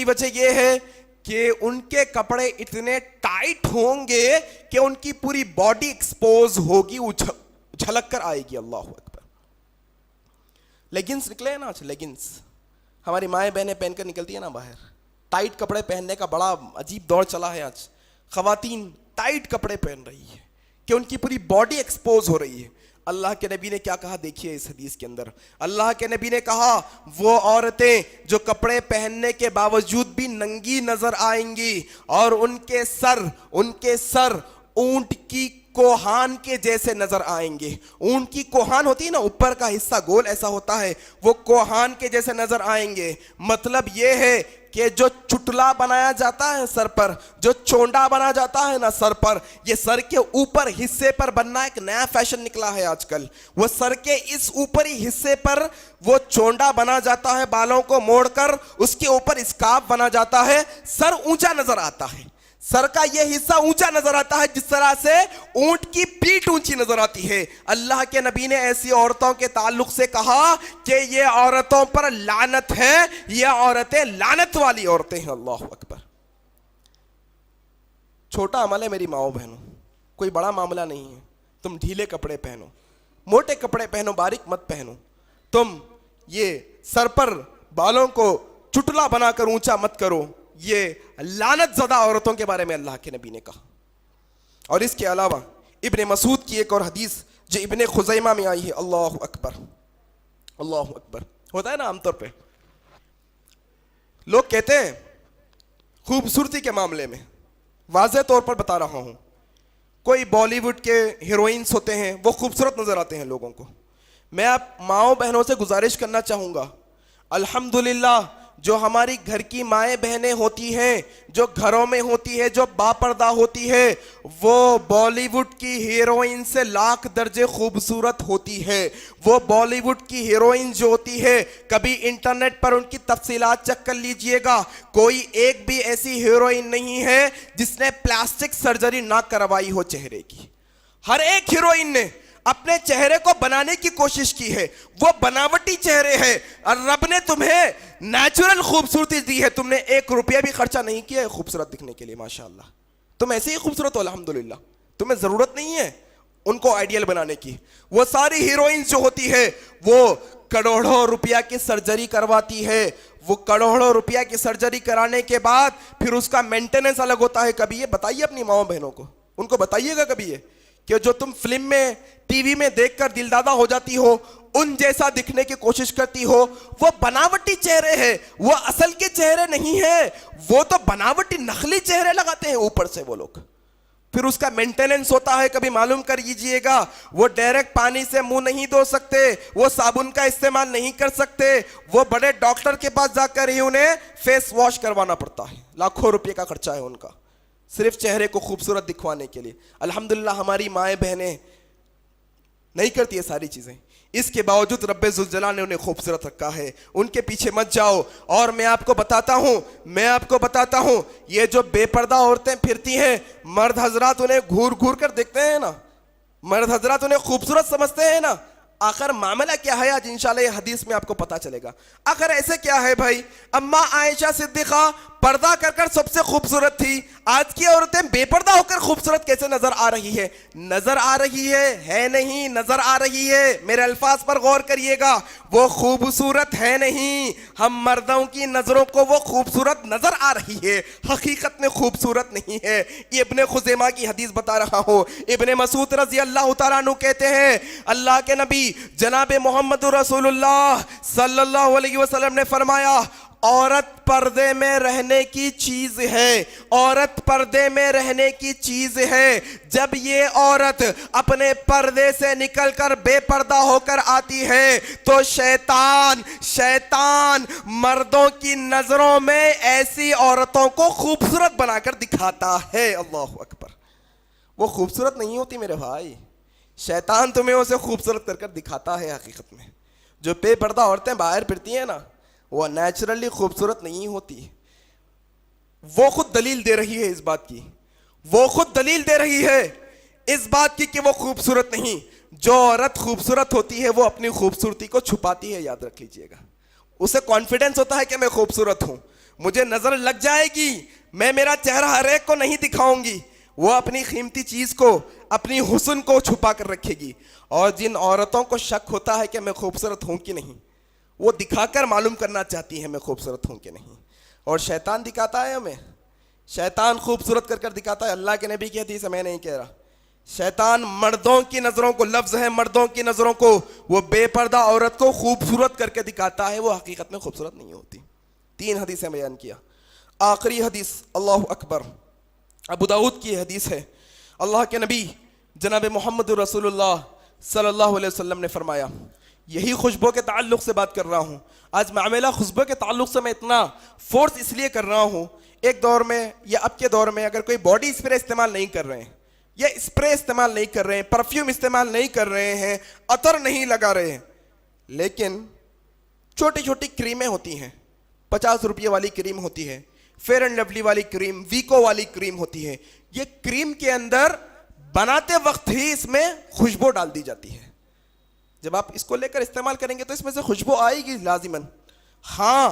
وجہ یہ ہے کہ ان کے کپڑے اتنے ٹائٹ ہوں گے کہ ان کی پوری باڈی ایکسپوز ہوگی, جھلک کر آئے گی. اللہ اکبر. لیگنز نکلے ہیں نا آج, لیگنز ہماری مائیں بہنیں پہن کر نکلتی ہیں نا باہر. ٹائٹ کپڑے پہننے کا بڑا عجیب دور چلا ہے آج. خواتین ٹائٹ کپڑے پہن رہی ہے کہ ان کی پوری باڈی ایکسپوز ہو رہی ہے. اللہ کے نبی نے کیا کہا دیکھیے اس حدیث کے اندر. اللہ کے نبی نے کہا وہ عورتیں جو کپڑے پہننے کے باوجود بھی ننگی نظر آئیں گی اور ان کے سر اونٹ کی کوہان کے جیسے نظر آئیں گے. اونٹ کی کوہان ہوتی ہے نا, اوپر کا حصہ گول ایسا ہوتا ہے, وہ کوہان کے جیسے نظر آئیں گے. مطلب یہ ہے کہ جو چٹلا بنایا جاتا ہے سر پر, جو چونڈا بنا جاتا ہے نا سر پر, یہ سر کے اوپر حصے پر بننا ایک نیا فیشن نکلا ہے آج کل. وہ سر کے اس اوپری حصے پر وہ چونڈا بنا جاتا ہے, بالوں کو موڑ کر اس کے اوپر اسکارف بنا جاتا ہے, سر اونچا نظر آتا ہے. سر کا یہ حصہ اونچا نظر آتا ہے جس طرح سے اونٹ کی پیٹھ اونچی نظر آتی ہے. اللہ کے نبی نے ایسی عورتوں کے تعلق سے کہا کہ یہ عورتوں پر لعنت ہے, یہ عورتیں لعنت والی عورتیں ہیں. اللہ اکبر. چھوٹا عمل ہے میری ماؤں بہنوں, کوئی بڑا معاملہ نہیں ہے. تم ڈھیلے کپڑے پہنو, موٹے کپڑے پہنو, باریک مت پہنو. تم یہ سر پر بالوں کو چٹلا بنا کر اونچا مت کرو. یہ لعنت زدہ عورتوں کے بارے میں اللہ کے نبی نے کہا. اور اس کے علاوہ ابن مسعود کی ایک اور حدیث جو ابن خزیمہ میں آئی ہے. اللہ اکبر, اللہ اکبر. ہوتا ہے نا عام طور پہ لوگ کہتے ہیں خوبصورتی کے معاملے میں, واضح طور پر بتا رہا ہوں, کوئی بالی ووڈ کے ہیروئنس ہوتے ہیں, وہ خوبصورت نظر آتے ہیں لوگوں کو. میں آپ ماؤں بہنوں سے گزارش کرنا چاہوں گا, الحمدللہ جو ہماری گھر کی مائیں بہنیں ہوتی ہیں, جو گھروں میں ہوتی ہے, جو باپردہ ہوتی ہے, وہ بالی ووڈ کی ہیروئن سے لاکھ درجے خوبصورت ہوتی ہے. وہ بالی ووڈ کی ہیروئن جو ہوتی ہے, کبھی انٹرنیٹ پر ان کی تفصیلات چیک کر لیجئے گا, کوئی ایک بھی ایسی ہیروئن نہیں ہے جس نے پلاسٹک سرجری نہ کروائی ہو چہرے کی. ہر ایک ہیروئن نے اپنے چہرے کو بنانے کی کوشش کی ہے. وہ بناوٹی چہرے ہے, اور رب نے تمہیں نیچرل خوبصورتی دی ہے. تم نے 1 روپیہ بھی خرچہ نہیں کیا ہے خوبصورت دکھنے کے لیے. ماشاءاللہ تم ایسے ہی خوبصورت ہو الحمدللہ. تمہیں ضرورت نہیں ہے ان کو آئیڈیل بنانے کی. وہ ساری ہیروئنز جو ہوتی ہے وہ کروڑوں روپیہ کی سرجری کرواتی ہے. وہ کروڑوں روپیہ کی سرجری کرانے کے بعد پھر اس کا مینٹیننس الگ ہوتا ہے. کبھی یہ بتائیے اپنی ماؤں بہنوں کو, ان کو بتائیے گا کبھی یہ کہ جو تم فلم میں ٹی وی میں دیکھ کر دل دادہ ہو جاتی ہو, ان جیسا دکھنے کی کوشش کرتی ہو, وہ بناوٹی چہرے ہیں, وہ اصل کے چہرے نہیں ہیں. وہ تو بناوٹی نقلی چہرے لگاتے ہیں اوپر سے وہ لوگ. پھر اس کا مینٹیننس ہوتا ہے, کبھی معلوم کر لیجئے گا. وہ ڈائریکٹ پانی سے منہ نہیں دھو سکتے, وہ صابن کا استعمال نہیں کر سکتے, وہ بڑے ڈاکٹر کے پاس جا کر ہی انہیں فیس واش کروانا پڑتا ہے. لاکھوں روپے کا خرچہ ہے ان کا, صرف چہرے کو خوبصورت دکھوانے کے لیے. الحمدللہ ہماری مائیں بہنیں نہیں کرتی یہ ساری چیزیں. اس کے باوجود رب ذوالجلال نے انہیں خوبصورت رکھا ہے. ان کے پیچھے مت جاؤ. اور میں آپ کو بتاتا ہوں یہ جو بے پردہ عورتیں پھرتی ہیں, مرد حضرات انہیں گھور گھور کر دیکھتے ہیں نا, مرد حضرات انہیں خوبصورت سمجھتے ہیں نا. آخر معاملہ کیا ہے آج انشاءاللہ یہ حدیث میں آپ کو پتا چلے گا. آخر ایسے کیا ہے بھائی, اما عائشہ صدیقہ پردہ کر کر سب سے خوبصورت تھی, آج کی عورتیں بے پردہ ہو کر خوبصورت کیسے نظر آ رہی ہے؟ نظر آ رہی ہے نہیں, نظر آ رہی ہے. میرے الفاظ پر غور کریے گا, وہ خوبصورت ہے نہیں, ہم مردوں کی نظروں کو وہ خوبصورت نظر آ رہی ہے, حقیقت میں خوبصورت نہیں ہے. یہ ابن خزیمہ کی حدیث بتا رہا ہوں. ابن مسعود رضی اللہ تعالیٰ عنہ کہتے ہیں اللہ کے نبی جناب محمد رسول اللہ صلی اللہ علیہ وسلم نے فرمایا, عورت پردے میں رہنے کی چیز ہے, عورت پردے میں رہنے کی چیز ہے. جب یہ عورت اپنے پردے سے نکل کر بے پردہ ہو کر آتی ہے تو شیطان مردوں کی نظروں میں ایسی عورتوں کو خوبصورت بنا کر دکھاتا ہے. اللہ اکبر. وہ خوبصورت نہیں ہوتی میرے بھائی, شیطان تمہیں اسے خوبصورت کر کر دکھاتا ہے. حقیقت میں جو بے پردہ عورتیں باہر پھرتی ہیں نا, وہ نیچرلی خوبصورت نہیں ہوتی. وہ خود دلیل دے رہی ہے اس بات کی, وہ خود دلیل دے رہی ہے اس بات کی کہ وہ خوبصورت نہیں. جو عورت خوبصورت ہوتی ہے وہ اپنی خوبصورتی کو چھپاتی ہے, یاد رکھ لیجئے گا. اسے کانفیڈنس ہوتا ہے کہ میں خوبصورت ہوں, مجھے نظر لگ جائے گی, میں میرا چہرہ ہر ایک کو نہیں دکھاؤں گی. وہ اپنی قیمتی چیز کو, اپنی حسن کو چھپا کر رکھے گی. اور جن عورتوں کو شک ہوتا ہے کہ میں خوبصورت ہوں کہ نہیں, وہ دکھا کر معلوم کرنا چاہتی ہے میں خوبصورت ہوں کہ نہیں. اور شیطان دکھاتا ہے ہمیں, شیطان خوبصورت کر کر دکھاتا ہے. اللہ کے نبی کی حدیث ہے, میں نہیں کہہ رہا. شیطان مردوں کی نظروں کو, لفظ ہے مردوں کی نظروں کو, وہ بے پردہ عورت کو خوبصورت کر کے دکھاتا ہے, وہ حقیقت میں خوبصورت نہیں ہوتی. 3 حدیثیں بیان کیا. آخری حدیث, اللہ اکبر, ابو داؤد کی حدیث ہے. اللہ کے نبی جناب محمد رسول اللہ صلی اللہ علیہ وسلم نے فرمایا، یہی خوشبو کے تعلق سے بات کر رہا ہوں. آج معاملہ خوشبو کے تعلق سے میں اتنا فورس اس لیے کر رہا ہوں، ایک دور میں یا اب کے دور میں اگر کوئی باڈی اسپرے استعمال نہیں کر رہے ہیں یا اسپرے استعمال نہیں کر رہے ہیں، پرفیوم استعمال نہیں کر رہے ہیں، عطر نہیں لگا رہے ہیں، لیکن چھوٹی چھوٹی کریمیں ہوتی ہیں، 50 روپے والی کریم ہوتی ہے، فیئر اینڈ لولی والی کریم، ویکو والی کریم ہوتی ہے، یہ کریم کے اندر بناتے وقت ہی اس میں خوشبو ڈال دی جاتی ہے. جب آپ اس کو لے کر استعمال کریں گے تو اس میں سے خوشبو آئے گی لازماً. ہاں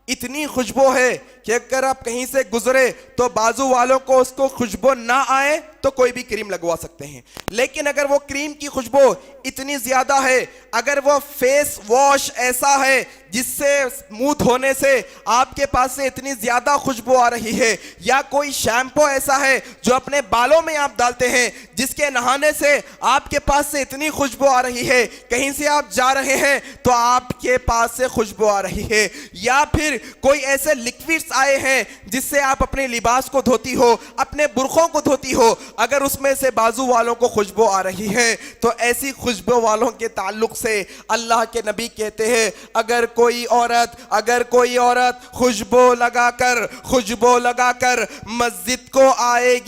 اتنی خوشبو ہے کہ اگر آپ کہیں سے گزرے تو بازو والوں کو اس کو خوشبو نہ آئے تو کوئی بھی کریم لگوا سکتے ہیں. لیکن اگر وہ کریم کی خوشبو اتنی زیادہ ہے، اگر وہ فیس واش ایسا ہے جس سے منہ دھونے سے آپ کے پاس سے اتنی زیادہ خوشبو آ رہی ہے، یا کوئی شیمپو ایسا ہے جو اپنے بالوں میں آپ ڈالتے ہیں جس کے نہانے سے آپ کے پاس سے اتنی خوشبو آ رہی ہے، کہیں سے آپ جا رہے ہیں تو آپ کے پاس سے خوشبو آ رہی ہے، یا پھر کوئی ایسے لکوڈز آئے ہیں جس سے آپ اپنے لباس کو دھوتی ہو، اپنے برقعوں کو دھوتی ہو، اگر اس میں سے بازو والوں کو خوشبو آ رہی ہے تو ایسی خوشبو والوں کے تعلق سے اللہ کے نبی کہتے ہیں اگر کوئی عورت خوشبو لگا کر مسجد کو آئے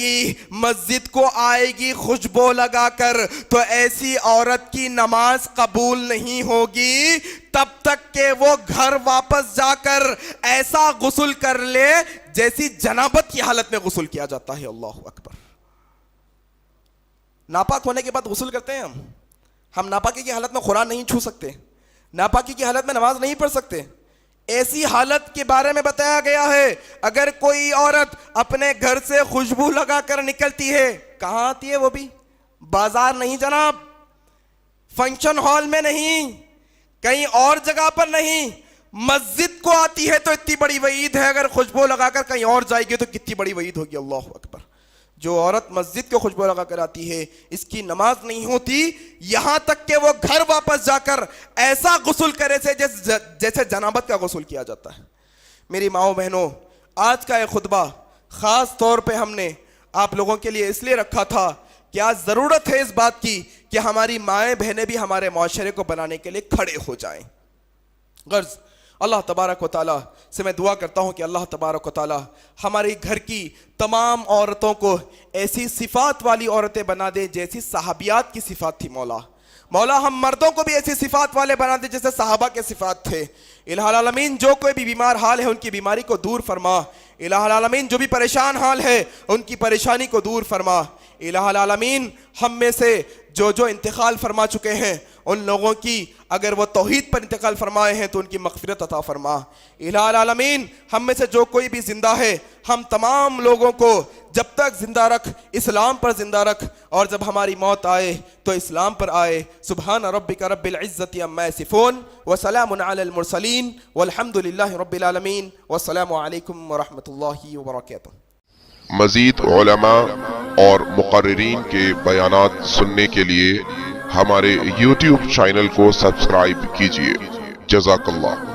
گی خوشبو لگا کر، تو ایسی عورت کی نماز قبول نہیں ہوگی تب تک کہ وہ گھر واپس جا کر ایسا غسل کر لے جیسی جنابت کی حالت میں غسل کیا جاتا ہے. اللہ اکبر. ناپاک ہونے کے بعد غسل کرتے ہیں ہم ناپاکی کی حالت میں قرآن نہیں چھو سکتے، ناپاکی کی حالت میں نماز نہیں پڑھ سکتے. ایسی حالت کے بارے میں بتایا گیا ہے اگر کوئی عورت اپنے گھر سے خوشبو لگا کر نکلتی ہے، کہاں آتی ہے وہ بھی؟ بازار نہیں جناب، فنکشن ہال میں نہیں، کہیں اور جگہ پر نہیں، مسجد کو آتی ہے تو اتنی بڑی وعید ہے، اگر خوشبو لگا کر کہیں اور جائے گی تو کتنی بڑی وعید ہوگی. اللہ اکبر. جو عورت مسجد کو خوشبو لگا کر آتی ہے اس کی نماز نہیں ہوتی یہاں تک کہ وہ گھر واپس جا کر ایسا غسل کرے جیسے جنابت کا غسل کیا جاتا ہے. میری ماؤں بہنوں، آج کا یہ خطبہ خاص طور پہ ہم نے آپ لوگوں کے لیے اس لیے رکھا تھا کہ آج ضرورت ہے اس بات کی کہ ہماری مائیں بہنیں بھی ہمارے معاشرے کو بنانے کے لیے کھڑے ہو جائیں. غرض اللہ تبارک و تعالیٰ سے میں دعا کرتا ہوں کہ اللہ تبارک و تعالیٰ ہمارے گھر کی تمام عورتوں کو ایسی صفات والی عورتیں بنا دے جیسی صحابیات کی صفات تھی. مولا ہم مردوں کو بھی ایسی صفات والے بنا دے جیسے صحابہ کے صفات تھے. الہ العالمین جو کوئی بھی بیمار حال ہے ان کی بیماری کو دور فرما. الہ العالمین جو بھی پریشان حال ہے ان کی پریشانی کو دور فرما. الہ العالمین ہم میں سے جو انتقال فرما چکے ہیں ان لوگوں کی اگر وہ توحید پر انتقال فرمائے ہیں تو ان کی مغفرت عطا فرما. الہ العالمین ہم میں سے جو کوئی بھی زندہ ہے ہم تمام لوگوں کو جب تک زندہ رکھ، اسلام پر زندہ رکھ، اور جب ہماری موت آئے تو اسلام پر آئے. سبحان ربک رب العزت عما یصفون وسلام علی المرسلین والحمد للہ رب العالمین والسلام علیکم ورحمۃ اللہ وبرکاتہ.
مزید علماء اور مقررین کے بیانات سننے کے لیے ہمارے YouTube چینل کو سبسکرائب کیجیے. جزاک اللہ.